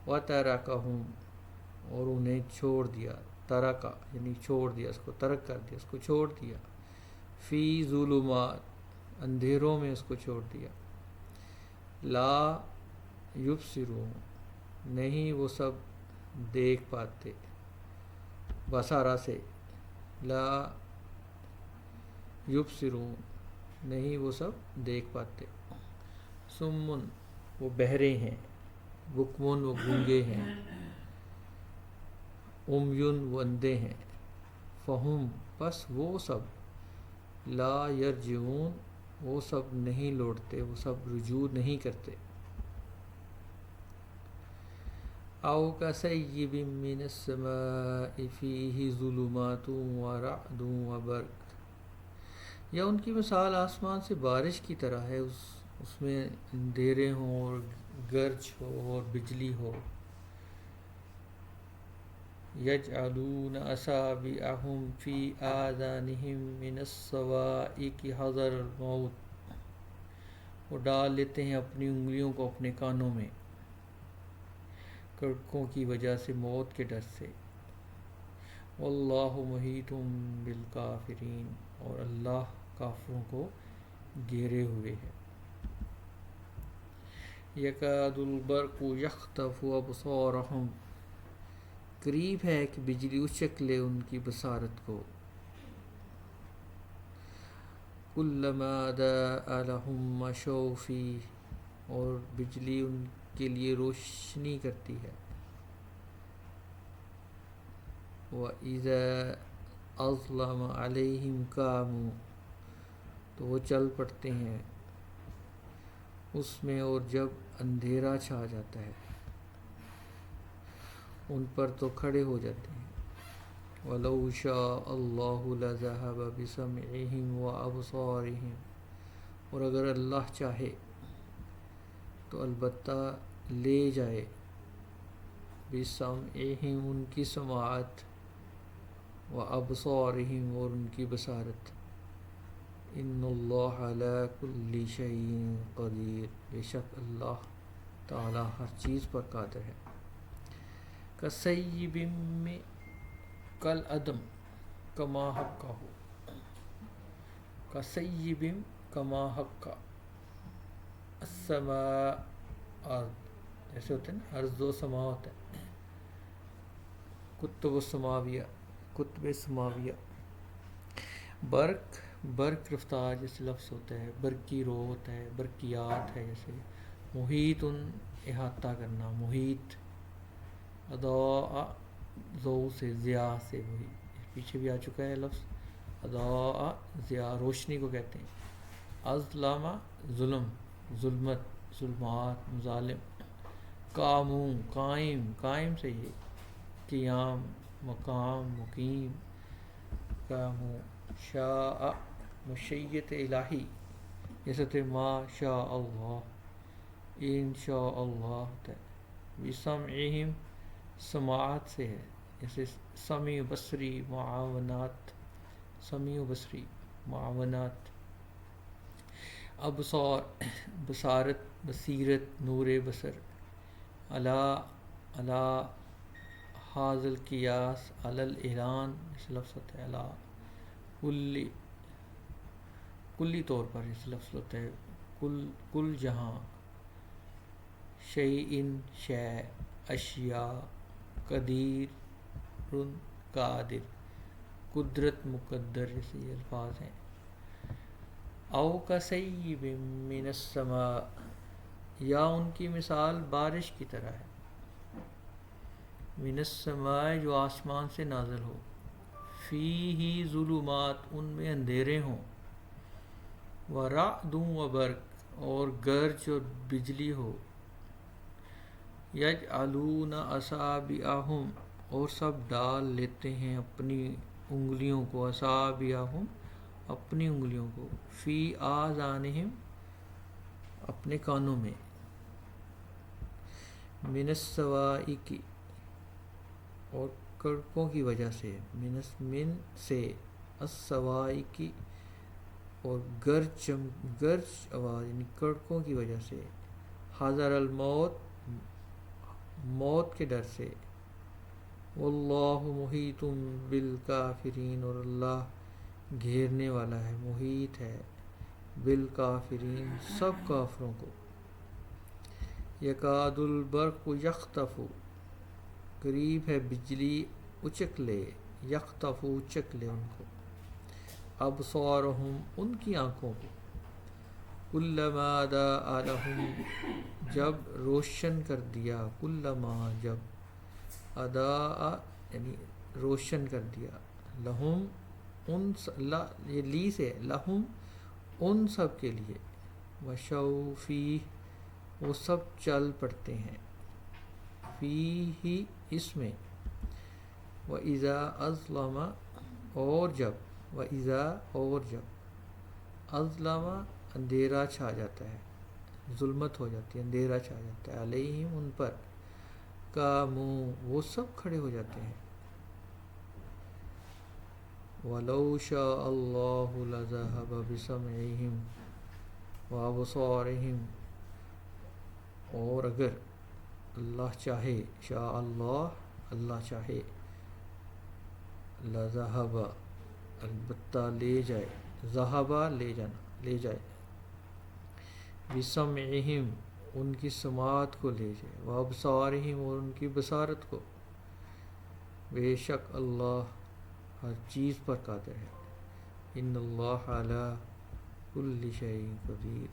وترکہم اور انہیں چھوڑ دیا، ترکا یعنی چھوڑ دیا، اس کو ترک کر دیا، اس کو چھوڑ دیا. فی ظلمات اندھیروں میں اس کو چھوڑ دیا. لا یبصرون نہیں وہ سب دیکھ پاتے، بصارہ سے، لا یبصرون نہیں وہ سب دیکھ پاتے، سمن وہ بہرے ہیں، بکمن وہ گونگے ہیں، امیون وہ اندھے ہیں، فہم پس وہ سب، لا یرجعون وہ سب نہیں لوٹتے، وہ سب رجوع نہیں کرتے۔ او کصیب من السماء فیہ ظلمات ورعد وبرق، یا ان کی مثال آسمان سے بارش کی طرح ہے، اس میں اندھیرے ہوں اور گرج ہو اور بجلی ہو۔ یجعلون اصابعهم فی آذانہم من الصواعق حذر الموت، وہ ڈال لیتے ہیں اپنی انگلیوں کو اپنے کانوں میں کڑکوں کی وجہ سے، موت کے ڈر سے۔ واللہ محیط بالکافرین، اور اللہ کافروں کو گھیرے ہوئے ہے۔ یکاد البرق یخطف ابصارہم، قریب ہے کہ بجلی اچک لے ان کی بصارت کو۔ کلما اضاء لہم مشوا فیہ، اور بجلی ان کے لیے روشنی کرتی ہے۔ وَإِذَا أَظْلَمَ عَلَيْهِمْ قَامُوا، تو وہ چل پڑتے ہیں اس میں، اور جب اندھیرا چھا جاتا ہے ان پر تو کھڑے ہو جاتے ہیں۔ وَلَوْ شَاءَ اللَّهُ لَذَهَبَ بِسَمْعِهِمْ وَأَبْصَارِهِمْ، اور اگر اللہ چاہے تو البتہ لے جائے بِسَمْعِهِمْ ان کی سماعت، وَأَبْصَارِهِمْ اور ان کی بصارت۔ ان اللہ علی کل شیء قدیر، بے شک اللہ تعالی ہر چیز پر قادر ہے۔ کصیب من کالعدم کما حقہ، کصیب کما حقہ، السماء ارض، جیسے ہوتے ہیں نا ارض و سما ہوتا ہے، کتب السماویہ، کتب سماویہ۔ برق، برق رفتار جیسے لفظ ہوتا ہے، برقی رو ہوتا ہے، برقیات ہے جیسے۔ محیط احاطہ کرنا، محیط۔ اضاء ضوء سے، ضیاء سے، وہی پیچھے بھی آ چکا ہے لفظ، اضاء ضیاء روشنی کو کہتے ہیں۔ اظلم ظلم، ظلمت، ظلمات، مظالم۔ قاموا قائم، قائم سے یہ قیام، مقام، مقیم۔ قاموا شاء مشیت الہی، جیسے تو ما شاء اللہ، ان شاء اللہ ہوتا ہے۔ بسمعہم سماعت سے ہے، جیسے سمیع بصری معاونات، سمیع بصری معاونات۔ ابصار بصارت، بصیرت، نور بصر۔ علی علی حاض القیاس، علی الاعلان، اس لفظ ہوتا ہے علی کلی، کلی طور پر اس لفظ ہوتا ہے کل جہاں، شیئن شے، اشیاء، قدیر قادر، قدرت مقدر، جیسے یہ الفاظ ہیں۔ او کصیب من السماء، یا ان کی مثال بارش کی طرح ہے، من السماء جو آسمان سے نازل ہو، فیہ ظلمات ان میں اندھیرے ہوں، ورعد وبرق اور گرج اور بجلی ہو۔ یجعلون اصابعہم اور سب ڈال لیتے ہیں اپنی انگلیوں کو، اصابعہم اپنی انگلیوں کو، فی آذانہم اپنے کانوں میں، من الصواعق اور کڑکوں کی وجہ سے، من سے، الصواعق اور گرج آواز یعنی کڑکوں کی وجہ سے، حذر الموت موت کے ڈر سے۔ واللہ محیط بالکافرین، اور اللہ گھیرنے والا ہے، محیط ہے بالکافرین سب کافروں کو۔ یکاد البرق یخطف، قریب ہے بجلی اچک لے، یخطف اچک لے ان کو، ابصارہم ان کی آنکھوں کو، کلما اضاء لہم جب روشن کر دیا، کلما جب اضاء یعنی روشن کر دیا، لہم ان یہ لی سے لہم ان سب کے لیے، مشوا فیہ وہ سب چل پڑتے ہیں، فیہ اس میں، وَإِذَا أَظْلَمَ اور جب، وَإِذَا اور جب، أَظْلَمَ اندھیرا چھا جاتا ہے، ظلمت ہو جاتی ہے، اندھیرا چھا جاتا ہے، علیہم ان پر، قاموا وہ سب کھڑے ہو جاتے ہیں، وَلَوْ شَاءَ اللَّهُ لَذَهَبَ بِسَمْعِهِمْ وَأَبْصَارِهِمْ اور اگر اللہ چاہے، شاء اللہ اللہ چاہے، لذہب البتہ لے جائے، ذہبہ لے جانا لے جائے، بسمعہم ان کی سماعت کو لے جائے، وابصارہم اور ان کی بصارت کو، بے شک اللہ ہر چیز پر قادر ہے، ان اللہ علی کل شیء قدیر۔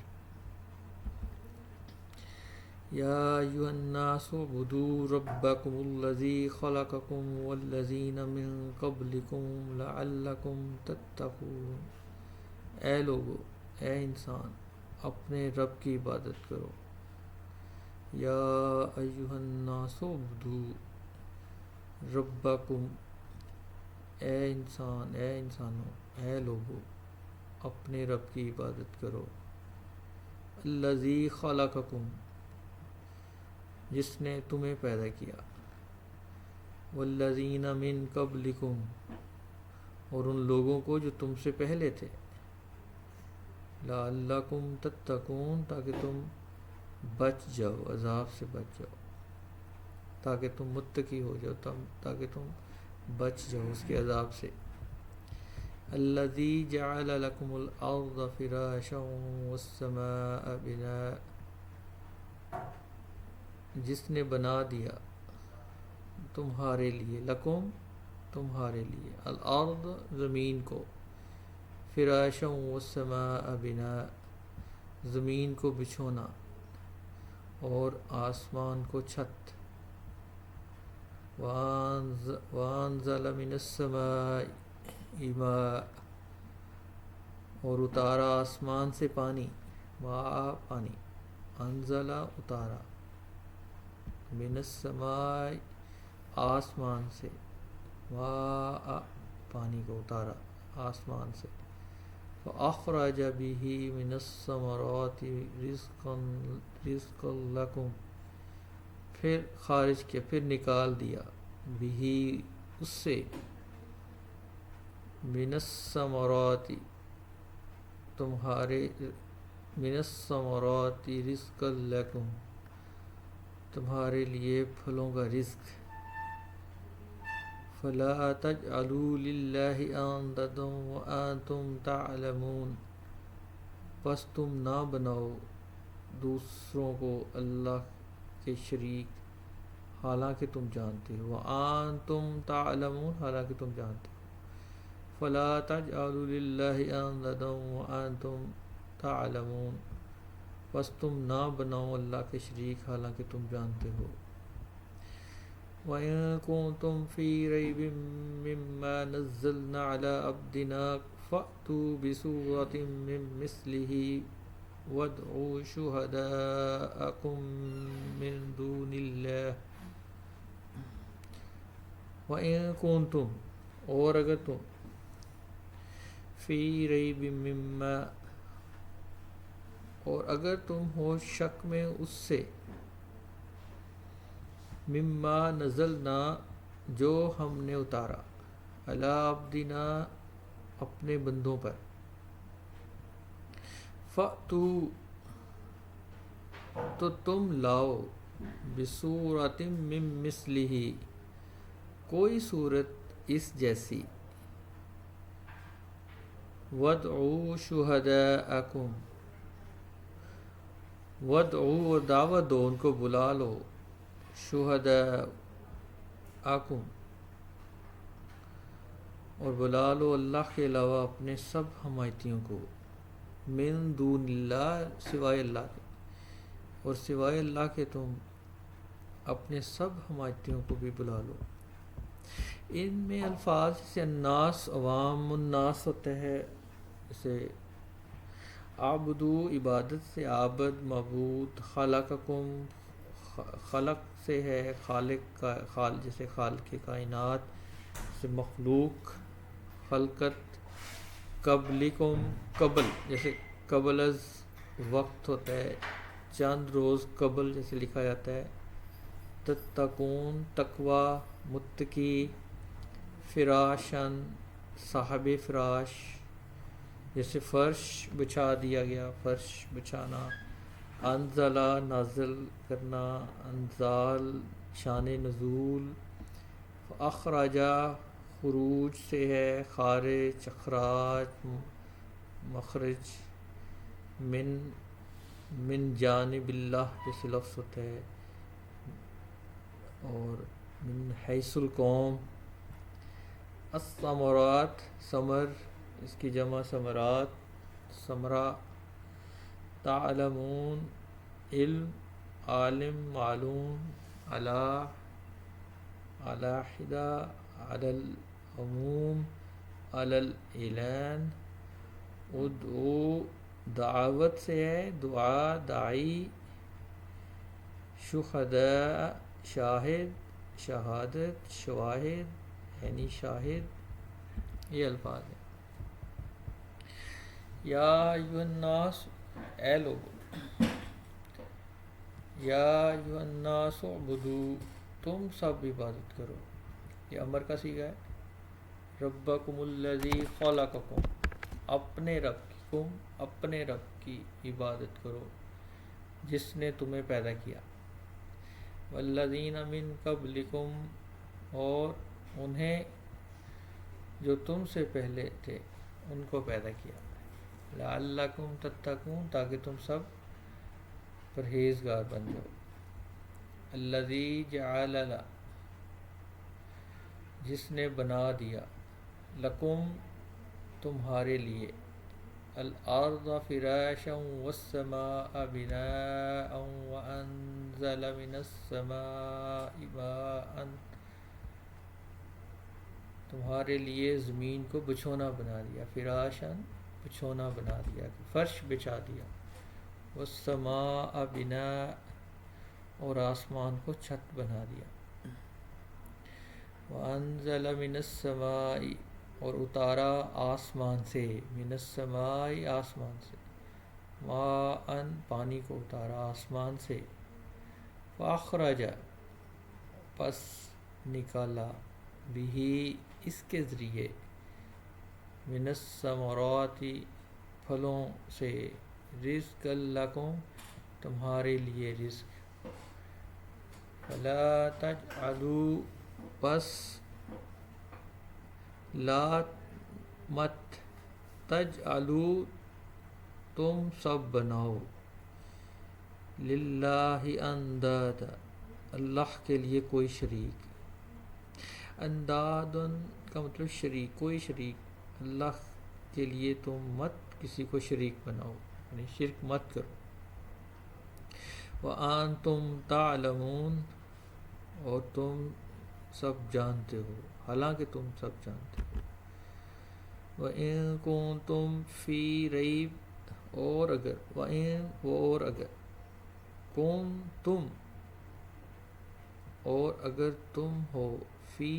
یا ایھا الناس اعبدوا ربکم الذی خلقکم والذین من قبلکم لعلکم تتقون، اے لوگو اے انسان اپنے رب کی عبادت کرو، یا ایھا الناس اعبدوا ربکم اے انسان اے انسانوں اے لوگو اپنے رب کی عبادت کرو، الذی خلقکم جس نے تمہیں پیدا کیا، والذین من قبلکم اور ان لوگوں کو جو تم سے پہلے تھے، لعلکم تتقون تاکہ تم بچ جاؤ، عذاب سے بچ جاؤ، تاکہ تم متقی ہو جاؤ، تاکہ تم بچ جاؤ اس کے عذاب سے۔ الذی جعل لکم الارض فراشا والسماء بناء جس نے بنا دیا تمہارے لیے، لکم تمہارے لیے، الارض زمین کو، فراشا والسماء بناء زمین کو بچھونا اور آسمان کو چھت، وانزل من السماء ماء اور اتارا آسمان سے پانی، ماء پانی، انزلہ اتارا، من السماء آسمان سے، ماء پانی کو اتارا آسمان سے، فأخرج به من الثمرات رزقا لکم پھر خارج کیا پھر نکال دیا، بھی اس سے، من الثمرات تمہارے، من الثمرات رزقا لکم تمہارے لیے پھلوں کا رزق، فلا تجعلوا للہ اندادا وانتم تعلمون پس تم نہ بناؤ دوسروں کو اللہ کے شریک حالانکہ تم جانتے ہو، وانتم تعلمون حالانکہ تم جانتے ہو، فلا تجعلوا للہ اندادا وانتم تعلمون پس تم نہ بناؤ اللہ کے شریک حالانکہ تم جانتے ہو، وَإِن كُنتُمْ فِي رَيْبٍ مِّمَّا نَزَّلْنَا عَلَىٰ عَبْدِنَا فَأْتُوا بِسُورَةٍ مِّن مِّثْلِهِ وَادْعُوا شُهَدَاءَكُم مِّن دُونِ اللَّهِ وَإِن كُنتُمْ اور اگر تم فِي رَيْبٍ مِّمَّا اور اگر تم ہو شک میں اس سے، مما نزلنا جو ہم نے اتارا، علی عبدنا اپنے بندوں پر، فأتو تو تم لاؤ، بصورت من مثلہ کوئی صورت اس جیسی، وادعوا شہداءکم وادعوا اور دعوت دو ان کو بلا لو، شہداء آکم، اور بلا لو اللہ کے علاوہ اپنے سب حمایتیوں کو، من دون اللہ، سوائے اللہ کے، اور سوائے اللہ کے تم اپنے سب حمایتیوں کو بھی بلا لو۔ ان میں الفاظ سے الناس، عوام، الناس ہوتا ہے، اسے عابدو عبادت سے عابد، معبود، خلقکم خلق سے ہے خالق کا، جیسے خالق کائنات سے مخلوق، خلقت، قبلکم قبل، جیسے قبل از وقت ہوتا ہے، چند روز قبل جیسے لکھا جاتا ہے، تتقون تقوی، متقی، فراشن صاحب فراش، جیسے فرش بچھا دیا گیا، فرش بچھانا، انزلہ نازل کرنا، انزال شان نزول، اخراجہ خروج سے ہے، خارج، اخراج مخرج، من جانب اللہ جیسے لفظ ہوتا ہے، اور من حیث القوم، الثمرات ثمر، اس کی جمع ثمرات، ثمرہ، تعلمون علم، عالم معلوم، علاحدہ، علی العموم، علی الاعلان، ادعو دعوت سے ہے، دعا داعی، شہداء شاہد، شہادت شواہد یعنی شاہد، یہ الفاظ ہیں۔ یا ایھا الناس، اے لوگو، یا ایھا الناس اعبدوا، تم سب عبادت کرو، یہ امر کا صیغہ ہے، ربکم الذی خلقکم، اپنے رب کی، اپنے رب کی عبادت کرو جس نے تمہیں پیدا کیا، والذین من قبلکم، اور انہیں جو تم سے پہلے تھے ان کو پیدا کیا، لعلکم تتقون، تاکہ تم سب پرہیزگار بن جاؤ، الذی جعل، جس نے بنا دیا، لکم تمہارے لیے، الارض فراشا والسماء بناء وانزل من السماء ماء، تمہارے لیے زمین کو بچھونا بنا دیا، فراشن بچھونا بنا دیا، فرش بچھا دیا، والسماء بناء، اور آسمان کو چھت بنا دیا، وانزل من السماء، اور اتارا آسمان سے، من السماء آسمان سے، ماء پانی کو اتارا آسمان سے، فاخرج پس نکالا، بھی اس کے ذریعے، من الثمرات پھلوں سے، رزق لکم تمہارے لیے رزق، فلا تجعلوا پس لا مت، تجعلوا تم سب بناؤ، للہ اندادا اللہ کے لیے کوئی شریک، انداد کا مطلب شریک، کوئی شریک، اللہ کے لیے تم مت کسی کو شریک بناؤ، یعنی شرک مت کرو، وانتم تعلمون، اور تم سب جانتے ہو، حالانکہ تم سب جانتے ہو، وَإِن كُنتُمْ فِي رَيْبٍ، اور اگر، وَإِن اور اگر، کنتم اور اگر تم ہو، فی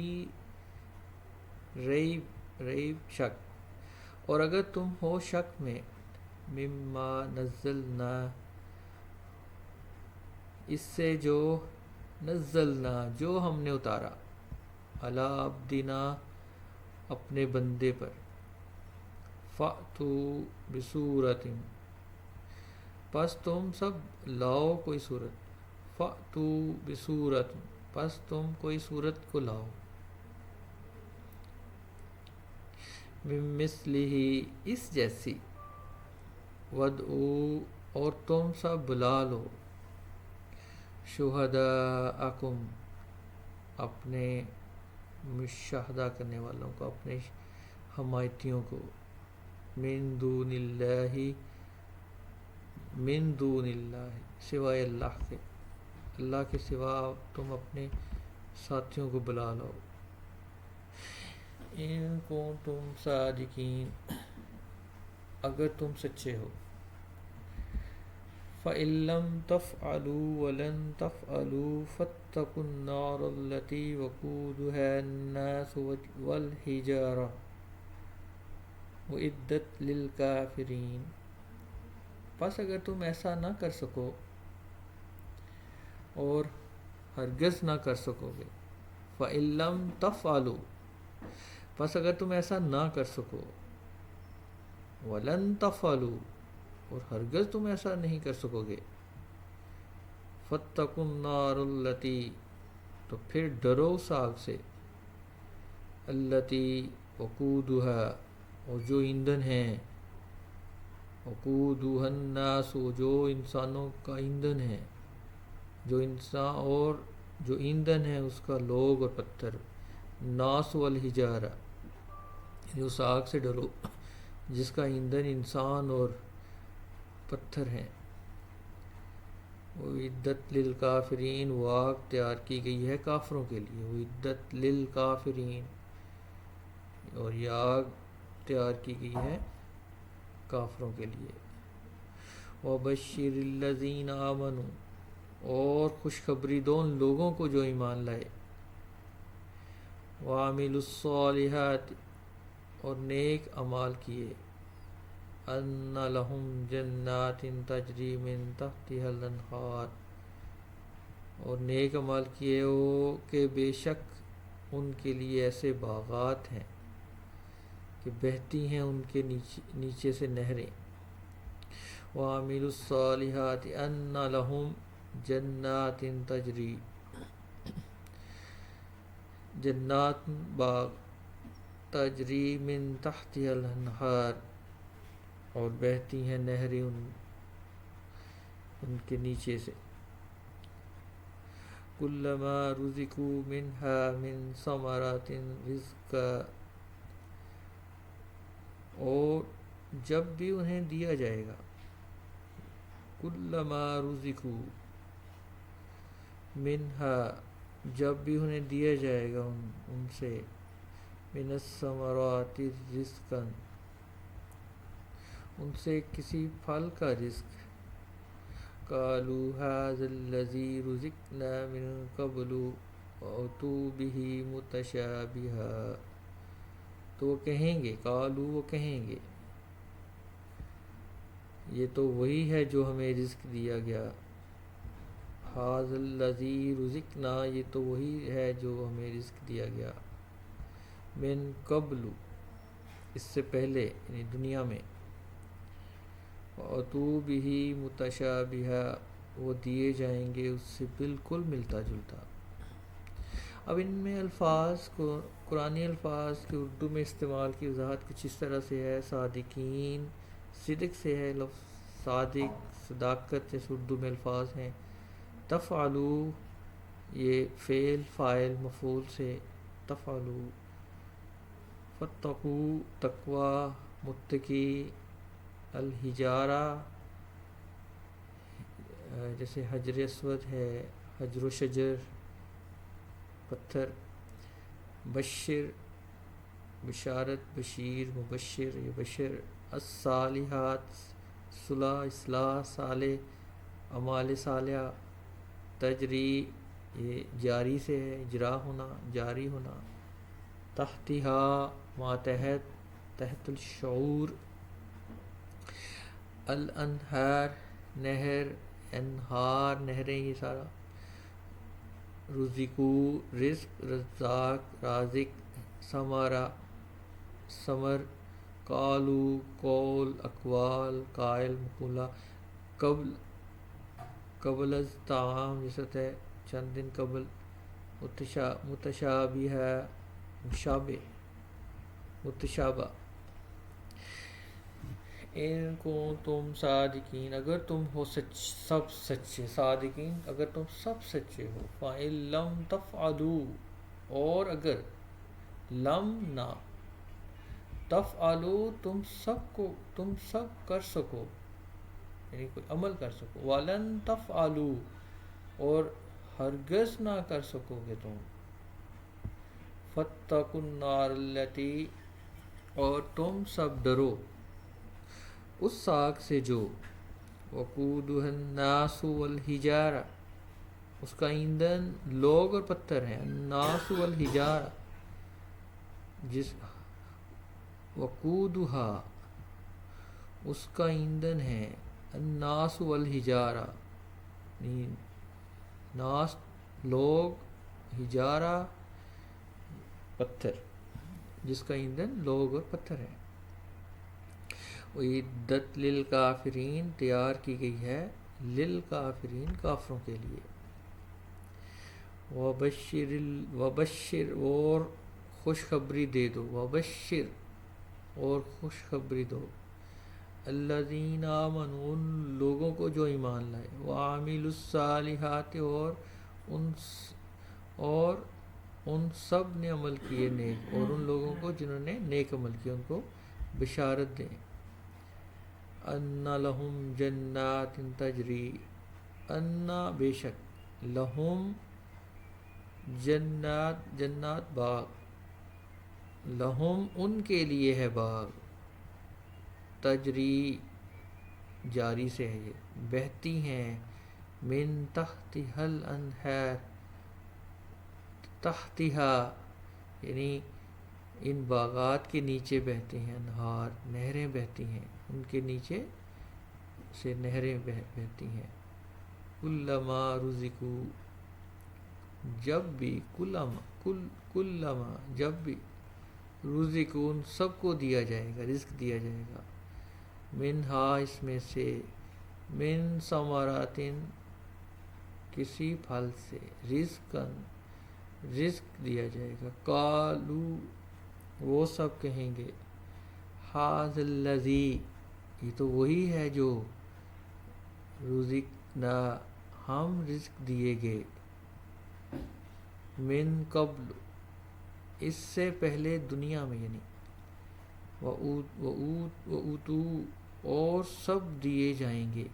ریب، ریب شک، اور اگر تم ہو شک میں، مما نزلنا اس سے جو، نزلنا جو ہم نے اتارا، علی عبدنا اپنے بندے پر، فَأْتُوا بِصُورَةٍ پس تم سب لاؤ کوئی صورت، فَأْتُوا بِصُورَةٍ پس تم کوئی صورت کو لاؤ، مِن مِثْلِهِ اس جیسی، وَادْعُوا اور تم سب بلا لو، شہداءکم اپنے مشاہدہ کرنے والوں کو، اپنے حمایتیوں کو، من دون اللہ، من دون اللہ، سوائے اللہ کے، اللہ کے سوا تم اپنے ساتھیوں کو بلا لو، ان کنتم صادقین، اگر تم سچے ہو، فَإِن لَّمْ تَفْعَلُوا وَلَن تَفْعَلُوا فَاتَّقُوا النَّارَ الَّتِي وَقُودُهَا النَّاسُ وَالْحِجَارَةُ اُعِدَّتْ لِلْكَافِرِينَ۔ پس اگر تم ایسا نہ کر سکو اور ہرگز نہ کر سکو گے، فَإِن لَّمْ تَفْعَلُوا، پس اگر تم ایسا نہ کر سکو، وَلَن تَفْعَلُوا، اور ہرگز تم ایسا نہیں کر سکو گے، فَاتَّقُوا النَّارَ الَّتِي، تو پھر ڈرو اس آگ سے، الَّتِي وَقُودُهَا، اور جو ایندھن ہیں، وَقُودُهَا النَّاسُ، جو انسانوں کا ایندھن ہے، جو انسان اور جو ایندھن ہے اس کا لوگ اور پتھر، ناس والحجارہ، یعنی اس آگ سے ڈرو جس کا ایندھن انسان اور پتھر ہیں، وَعِدَّتْ لِلْكَافِرِينَ، وہ آگ تیار کی گئی ہے کافروں کے لیے، وَعِدَّتْ لِلْكَافِرِينَ، اور یہ آگ تیار کی گئی ہے کافروں کے لیے، وَبَشِّرِ الَّذِينَ آمَنُوا، اور خوشخبری دو ان لوگوں کو جو ایمان لائے، وَعَمِلُوا الصَّالِحَاتِ، اور نیک اعمال کیے، ان لہم جنات تجری من تحتها الانہار، اور نیک عمل کیے ہو کہ بے شک ان کے لیے ایسے باغات ہیں کہ بہتی ہیں ان کے نیچے سے نہریں، وعاملوا الصالحات ان لہم جنات تجری، جنات باغ، تجری من تحتها الانہار، اور بہتی ہیں نہریں ان کے نیچے سے، کلما رزقوا منها من ثمرات رزقا، اور جب بھی انہیں دیا جائے گا، کلما رزقوا منها، جب بھی انہیں دیا جائے گا ان سے، من الثمرات رزقا، ان سے کسی پھل کا رزق، قالوا هذا الذي رزقنا من قبل وأتوا به متشابها، تو وہ کہیں گے، قالوا، وہ کہیں گے، یہ تو وہی ہے جو ہمیں رزق دیا گیا، هذا الذي رزقنا، یہ تو وہی ہے جو ہمیں رزق دیا گیا، من قبل، اس سے پہلے یعنی دنیا میں، وَأَتُوا بِهِ مُتَشَابِهًا، وہ دیے جائیں گے اس سے بالکل ملتا جلتا۔ اب ان میں الفاظ کو، قرآنی الفاظ کے اردو میں استعمال کی وضاحت کچھ اس طرح سے ہے، صادقین، صدق سے ہے لفظ، صادق، صداقت جیسے اردو میں الفاظ ہیں، تفعلوا، یہ فعل فاعل مفعول سے، تفعلوا، فاتقوا، تقوی، متقی، الحجارہ، جیسے حجر اسود ہے، حجر و شجر، پتھر، بشر، بشارت، بشیر، مبشر، یہ بشر، الصالحات، صلح، اصلاح، صالح، اعمال صالحہ، تجری، یہ جاری سے ہے، اجرا ہونا، جاری ہونا، تحتہا، ماتحت، تحت الشعور، الانہار، نہر، انہار، نہریں، یہ سارا، رزقو، رزق، رزاق، رازق، ثمرہ، ثمر، قالو، قول، اقوال، قائل، مقولہ، قبل، قبل از طعام، جیسے ہے چند دن قبل، متشابہ، مشابہ، متشابہ، ان کو تم صادقین، اگر تم ہو سب سچے، صادقین اگر تم سب سچے ہو، فَإِن لَمْ تَفْعَلُوا، اور اگر لم نہ تفعلوا تم سب کر سکو، یعنی کوئی عمل کر سکو، وَلَن تفعلوا، اور ہرگز نہ کر سکو گے تم، فَاتَّقُوا النَّارَ الَّتِي، اور تم سب ڈرو اس آگ سے جو، وقودها الناس والحجارہ، اس کا ایندھن لوگ اور پتھر ہیں، الناس والحجارہ، جس وقودها اس کا ایندھن ہے، الناس والحجارہ، یعنی ناس لوگ، حجارہ پتھر، جس کا ایندھن لوگ اور پتھر ہے، اعدت للکافرین، تیار کی گئی ہے للکافرین، کافروں کے لیے، وبشر اور خوشخبری دے دو، وبشر اور خوشخبری دو، الذین آمنوا ان لوگوں کو جو ایمان لائے، وعاملوا الصالحات اور ان سب نے عمل کیے نیک، اور ان لوگوں کو جنہوں نے نیک عمل کیا ان کو بشارت دیں، ان لہم جنات تجری، ان بے شک، لہم جنات باغ، لہم ان کے لیے ہے باغ، تجری جاری سے ہے، یہ بہتی ہیں، من تحتها الانہار، تحتها یعنی ان باغات کے نیچے بہتے ہیں، انہار نہریں بہتی ہیں، ان کے نیچے سے نہریں بہتی ہیں، کلما رزقوا، جب بھی، کلما جب بھی، رزقوا ان سب کو دیا جائے گا، رزق دیا جائے گا، منہا اس میں سے، من ثمرات کسی پھل سے، رزق دیا جائے گا، قالو وہ سب کہیں گے، ھذا الذی، یہ تو وہی ہے جو، رزقنا ہم رزق دیے گئے، من قبل اس سے پہلے دنیا میں، یعنی وَأُوتُوا اور سب دیے جائیں گے،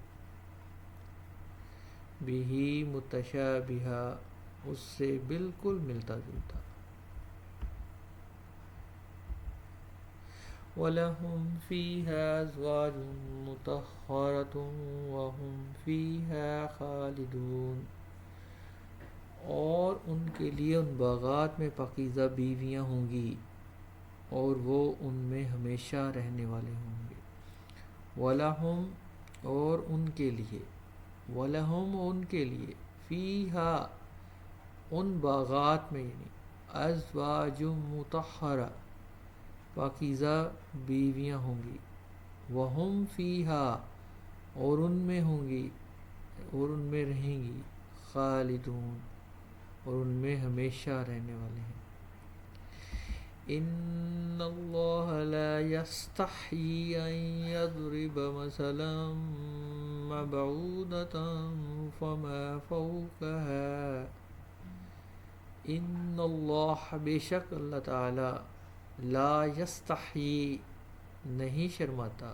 بِہِ متشابہا اس سے بالکل ملتا جلتا، وَلَهُمْ فِيهَا أَزْوَاجٌ مُطَهَّرَةٌ وَهُمْ فِيهَا خَالِدُونَ، اور ان کے لیے ان باغات میں پاکیزہ بیویاں ہوں گی، اور وہ ان میں ہمیشہ رہنے والے ہوں گے، وَلَهُمْ اور ان کے لیے، وَلَهُمْ ان کے لیے، فِيهَا ان باغات میں، یعنی أَزْوَاجٌ مُطَهَّرَةٌ پاکیزہ بیویاں ہوں گی، وَهُمْ فِيهَا اور ان میں ہوں گی، اور ان میں رہیں گی، خالدون اور ان میں ہمیشہ رہنے والے ہیں، ان اللہ لا یستحیی ان یضرب مثلا بعوضۃ فما فوقها، ان اللہ بے شک اللہ تعالی، لا یستحیی نہیں شرماتا،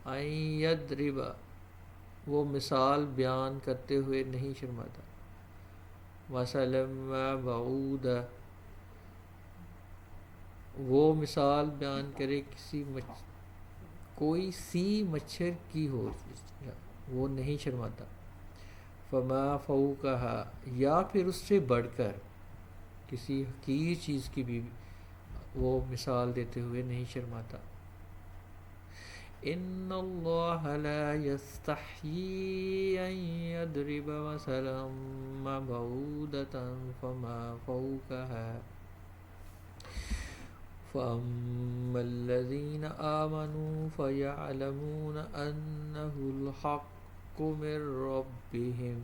ان یضرب وہ مثال بیان کرتے ہوئے نہیں شرماتا، مثلا بعوضہ وہ مثال بیان کرے کوئی سی مچھر کی ہو، وہ نہیں شرماتا، فما فوقها یا پھر اس سے بڑھ کر کسی حقیر چیز کی بھی وہ مثال دیتے ہوئے نہیں شرماتا، ان اللہ لا یستحیی ان یضرب مثلا بعوضۃ فما فوقها، فأما الذین آمنوا فیعلمون انہ الحق من ربہم،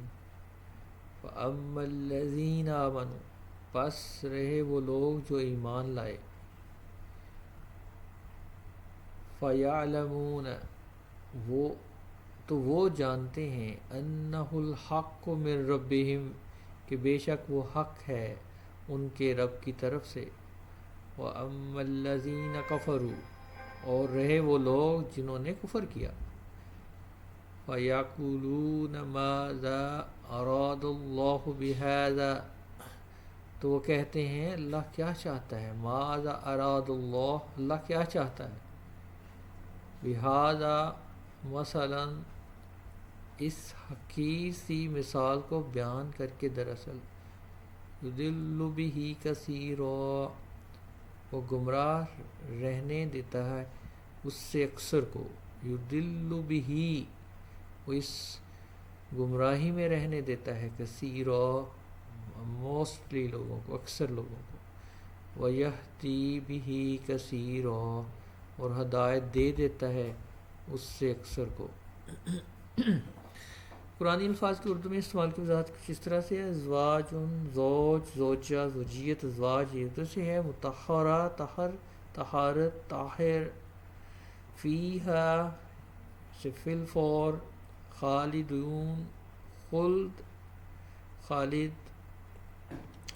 فأما الذین آمنوا پس رہے وہ لوگ جو ایمان لائے، فَيَعْلَمُونَ وہ تو وہ جانتے ہیں أَنَّهُ الْحَقُّ مِن رَبِّهِمْ کہ بے شک وہ حق ہے ان کے رب کی طرف سے. وَأَمَّا الَّذِينَ كَفَرُوا اور رہے وہ لوگ جنہوں نے کفر کیا. فَيَقُولُونَ مَاذَا أَرَادَ اللَّهُ بِهَذَا تو وہ کہتے ہیں اللہ کیا چاہتا ہے. مَاذَا أَرَادَ اللَّهُ اللہ کیا چاہتا ہے. بِهَذَا مثلاً اس حقیر سی مثال کو بیان کر کے دراصل يُضِلُّ بِهِ كَثِيرًا وہ گمراہ رہنے دیتا ہے اس سے اکثر کو. يُضِلُّ بِهِ وہ اس گمراہی میں رہنے دیتا ہے كَثِيرًا موسٹلی لوگوں کو اکثر لوگوں کو. وَيَهْدِي بِهِ كَثِيرًا اور ہدایت دے دیتا ہے اس سے اکثر کو. قرآنی الفاظ کی اردو میں استعمال کی وضاحت کچھ اس طرح سے ہے. ازواج زوج زوجہ زوجیت ازواج یہ اردو سے ہے. مطہرہ طہر طہارت طاہر. فیہا سے فی الفور. خالدون خلد خالد.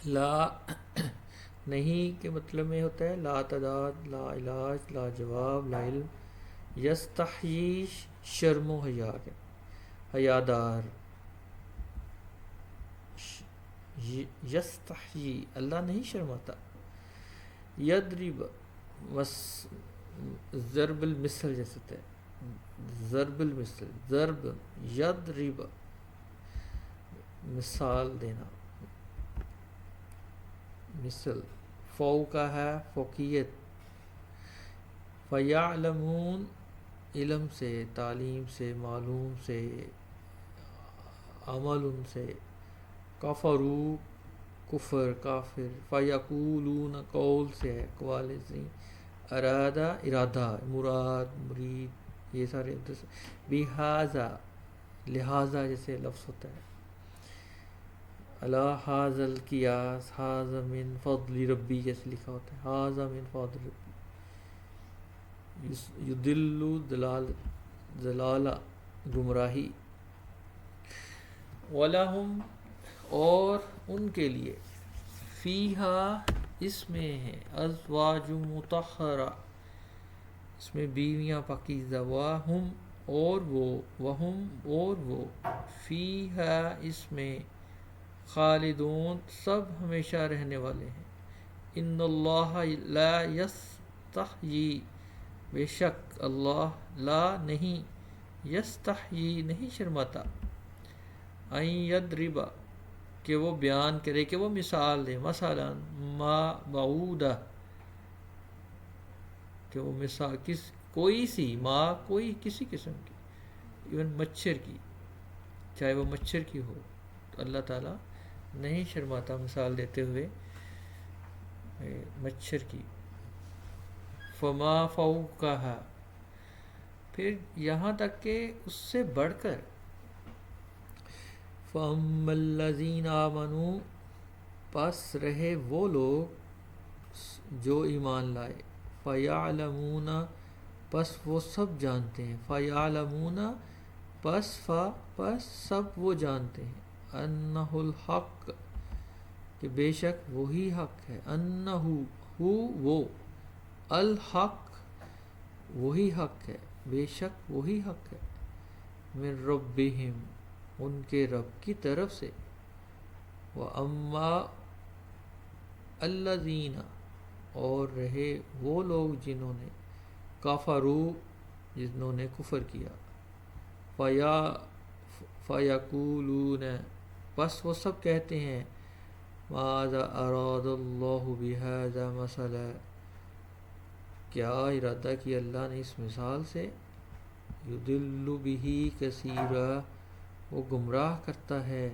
لا نہیں کے مطلب میں ہوتا ہے لا تعداد لا علاج لا جواب لا علم. یستحیی شرم و حیا کے حیادار. یستحیی اللہ نہیں شرماتا. یضرب ضرب المثل جیسے ہوتا ہے ضرب المثل ضرب. یضرب مثال دینا مثل. فوقہ ہے فوقیت. فیعلمون علم سے تعلیم سے معلوم سے عمل ان سے. کفروا کفر کافر. فیقولون قول سے ہے قوال سے. ارادہ ارادہ مراد مرید یہ سارے بہذا لہذا جیسے لفظ ہوتا ہے. اللہ ھذا القیاس ھذا من فضل ربی جیسے لکھا ہوتا ہے ھذا من فضل ربی. یضل ضلالہ گمراہی. وَلَهُمْ اور ان کے لیے. فیہا اس میں ہے. ازواج مطہرہ اس میں بیویاں پاکیزہ. وَهُمْ اور وہ فیہا اس میں خالدون سب ہمیشہ رہنے والے ہیں. ان اللہ لا یستحیی بے شک اللہ لا نہیں یستحیی نہیں شرماتا. ان یضرب کہ وہ بیان کرے کہ وہ مثال دے. مثلا ما بعودہ کہ وہ مثال کوئی سی ما کوئی کسی قسم کی ایون مچھر کی چاہے وہ مچھر کی ہو تو اللہ تعالیٰ نہیں شرماتا مثال دیتے ہوئے مچھر کی. فما فوقہا پھر یہاں تک کہ اس سے بڑھ کر. فَأَمَّا الَّذِينَ آمَنُوا پس رہے وہ لوگ جو ایمان لائے. فَيَعْلَمُونَ پس وہ سب جانتے ہیں. فَيَعْلَمُونَ پس سب وہ جانتے ہیں. أَنَّهُ الْحَقُّ کہ بے شک وہی حق ہے. أَنَّهُ وہ الحق وہی حق ہے بے شک وہی حق ہے. من ربہم ان کے رب کی طرف سے. وَأَمَّا الَّذِينَ اور رہے وہ لوگ جنہوں نے کفروا جنہوں نے کفر کیا. فَيَقُولُونَ پس وہ سب کہتے ہیں ماذا اراد اللہ بہذا مثلا کیا ارادہ کیا اللہ نے اس مثال سے. یضل بہ کثیرا وہ گمراہ کرتا ہے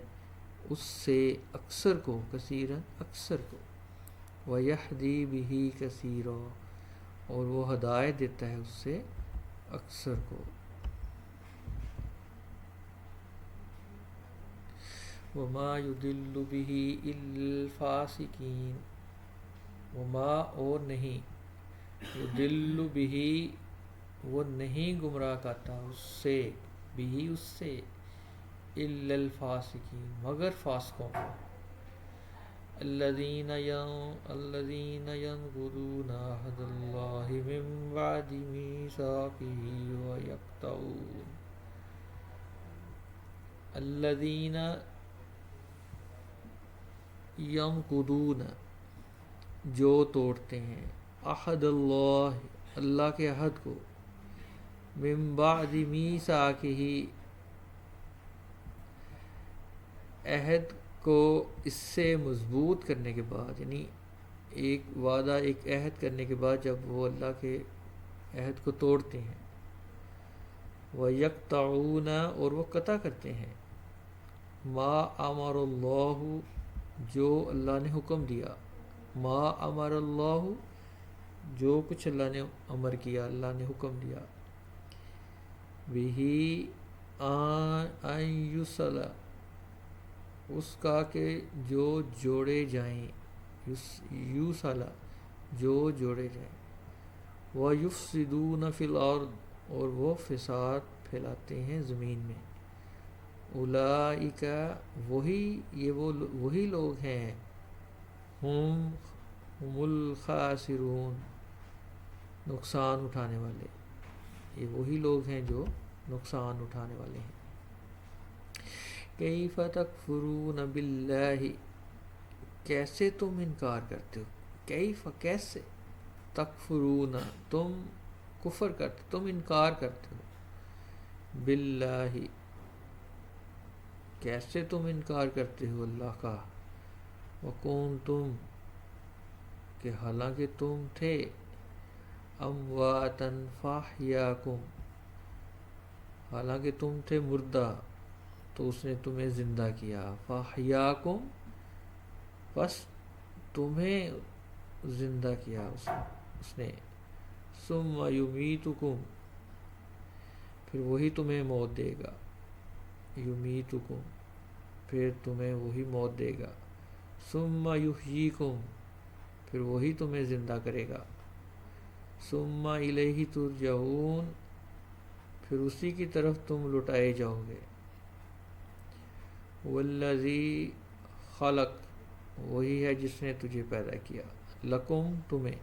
اس سے اکثر کو. کثیرا اکثر کو. وَيَهْدِي بِهِ كَثِيرًا اور وہ ہدایت دیتا ہے اس سے اکثر کو. وَمَا يُضِلُّ بِهِ إِلَّا الْفَاسِقِينَ وَمَا اور نہیں. يُضِلُّ بِهِ وہ نہیں گمراہ کرتا اس سے، بھی اس سے، الا الفاسقین مگر فاسقوں کو، الذین ينقضون عہد اللہ من بعد میثاقہ ویقطعون، الذین ینقضون جو توڑتے ہیں، عہد اللہ اللہ کے عہد کو، من بعد میثاقہ عہد کو اس سے مضبوط کرنے کے بعد، یعنی ایک وعدہ ایک عہد کرنے کے بعد جب وہ اللہ کے عہد کو توڑتے ہیں، وَيَقْطَعُونَ اور وہ قطع کرتے ہیں، ما امر اللہ جو اللہ نے حکم دیا، ما امر اللہ جو کچھ اللہ نے امر کیا، اللہ نے حکم دیا، بِهِ ان یُصَلَ اس کا کہ جو جوڑے جائیں، یوصل جو جوڑے جائیں، وَيُفْسِدُونَ فِي الْأَرْضِ اور وہ فساد پھیلاتے ہیں زمین میں، اولئک وہی لوگ ہیں، ہم الخاسرون نقصان اٹھانے والے، یہ وہی لوگ ہیں جو نقصان اٹھانے والے ہیں۔ کیف تکفرون باللہ کیسے تم انکار کرتے ہو، کیف کیسے، تکفرون تم کفر کرتے، تم انکار کرتے ہو، باللہ کیسے تم انکار کرتے ہو اللہ کا، وکنتم کہ حالانکہ تم تھے، امواتا فاحیاکم حالانکہ تم تھے مردہ تو اس نے تمہیں زندہ کیا، فاحیاکم بس تمہیں زندہ کیا اس نے، ثم یمیتکم پھر وہی تمہیں موت دے گا، یمیتکم پھر تمہیں وہی موت دے گا، ثم یحییکم پھر وہی تمہیں زندہ کرے گا، ثم الیہ ترجعون پھر اسی کی طرف تم لٹائے جاؤ گے، والذی خلق وہی ہے جس نے تجھے پیدا کیا، لکم تمہیں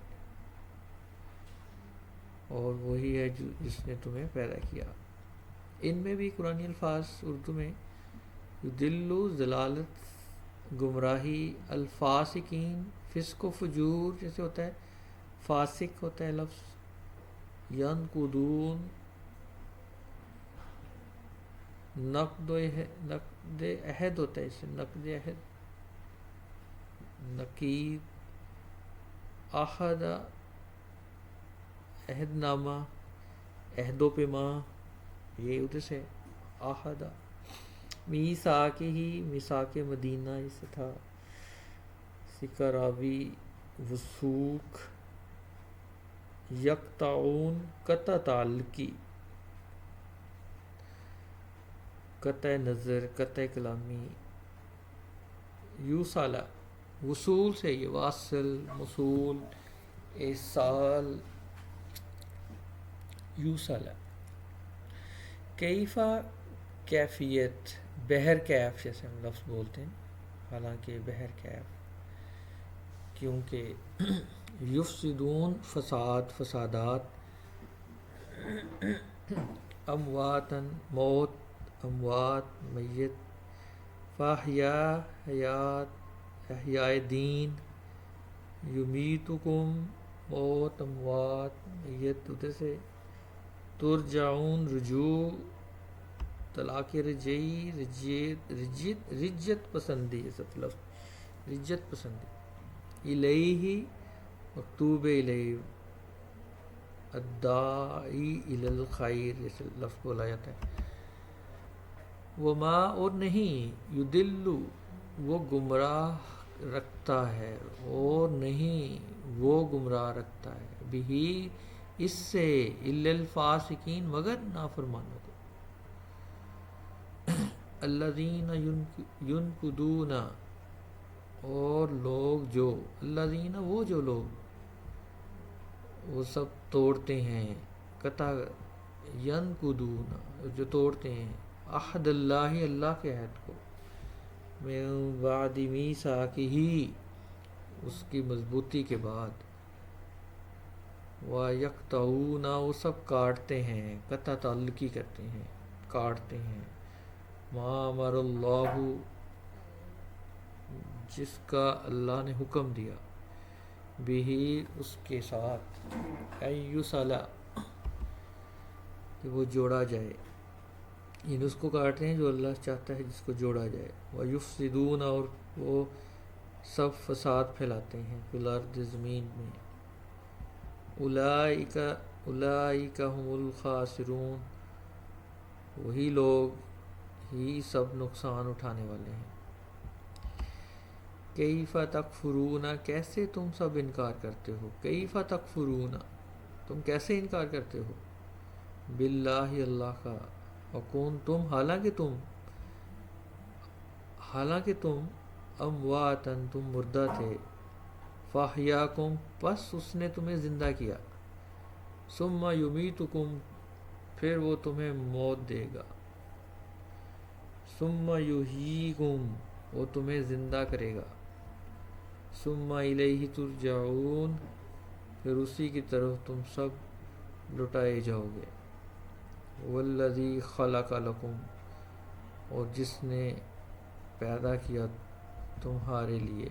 اور وہی ہے جس نے تمہیں پیدا کیا۔ ان میں بھی قرآنی الفاظ اردو میں یدل ضلالت گمراہی، الفاسقین فسق و فجور جیسے ہوتا ہے، فاسق ہوتا ہے لفظ، ینقضون نقد عہد ہوتا ہے، اس سے نقد عہد، نقید عہد عہد نامہ، عہد و پیما یہ ادھر سے عہد، میثاق ہی میثاق مدینہ اس سے تھا، سکراوی وثوق، یقطعون قطع تعلقی، قطع نظر، قطع کلامی، یوصل وصول سے یہ واصل، موصول، ایصال، یوصل، کیفا کیفیت، بہر کیف جیسے ہم لفظ بولتے ہیں، حالانکہ بہر کیف کیونکہ یفسدون فساد، فسادات، امواتن موت، اموات میت، فاحیا حیات، احیاء دین، یمیتکم موت اموات میت ادھر سے، ترجعون رجوع، طلاق رجعی، رجت پسندی، یہ سب لفظ رجت پسندی، الیہ مکتوب الیہ، الداعی الی الخیر جیسے لفظ بولا جاتا ہے، وما اور نہیں، یدل وہ گمراہ رکھتا ہے، اور نہیں وہ گمراہ رکھتا ہے، بھی اس سے، الا الفاسقین مگر نافرمانوں کو، الذین ینقضون اور لوگ جو، الذین وہ جو لوگ وہ سب توڑتے ہیں، قطع ینقضون جو توڑتے ہیں عہد اللہ اللہ کے عہد کو من بعد میثاقہ اس کی مضبوطی کے بعد وَيَقْطَعُونَ وہ سب کاٹتے ہیں قطع تعلقی کرتے ہیں کاٹتے ہیں ما امر اللہ جس کا اللہ نے حکم دیا بھی اس کے ساتھ ایوسلا کہ وہ جوڑا جائے ان اس کو کاٹتے ہیں جو اللہ چاہتا ہے جس کو جوڑا جائے وَيُفْسِدُونَ اور وہ سب فساد پھیلاتے ہیں فی الارض زمین میں اولئک هم الخاسرون وہی لوگ ہی سب نقصان اٹھانے والے ہیں کیف تکفرون کیسے تم سب انکار کرتے ہو کیف تکفرون تم کیسے انکار کرتے ہو باللہ اللہ کا وکون تم حالانکہ تم امواتن تم مردہ تھے فاحیاکم پس اس نے تمہیں زندہ کیا ثم یمیتکم پھر وہ تمہیں موت دے گا ثم یحییکم وہ تمہیں زندہ کرے گا ثم الیہ ترجعون پھر اسی کی طرف تم سب لٹائے جاؤ گے والذی خلق لکم اور جس نے پیدا کیا تمہارے لیے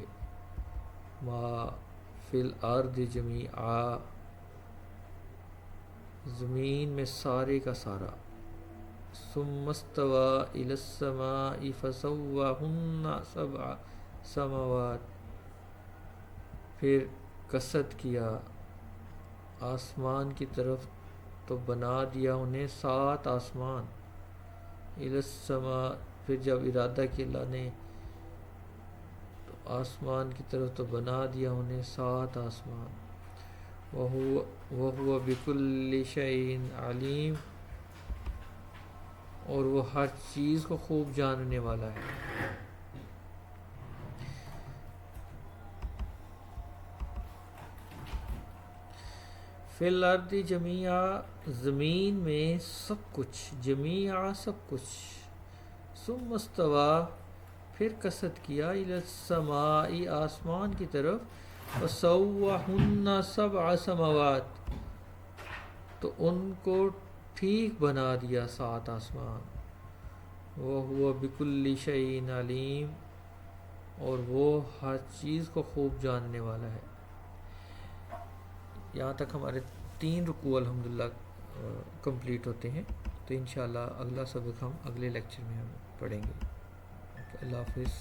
ما فی الارض جمیعا زمین میں سارے کا سارا ثم استوى الی السماء فسواہن سبع سماوات پھر قصد کیا آسمان کی طرف تو بنا دیا انہیں 7 آسمان الی السماء پھر جب ارادہ کیا اللہ نے تو آسمان کی طرف تو بنا دیا انہیں 7 آسمان وَهُوَ بِكُلِّ شَيْءٍ عَلِيمٌ اور وہ ہر چیز کو خوب جاننے والا ہے فی الارض جمیعا زمین میں سب کچھ جمیعا سب کچھ ثم استوى پھر قصد کیا الی السماء آسمان کی طرف فسواہن 7 سماوات تو ان کو ٹھیک بنا دیا 7 آسمان وَهُوَ بِكُلِّ شَيْءٍ عَلِيمٌ اور وہ ہر چیز کو خوب جاننے والا ہے یہاں تک ہمارے 3 رکوع الحمدللہ کمپلیٹ ہوتے ہیں تو انشاءاللہ اگلا سبق ہم اگلے لیکچر میں ہم پڑھیں گے اللہ حافظ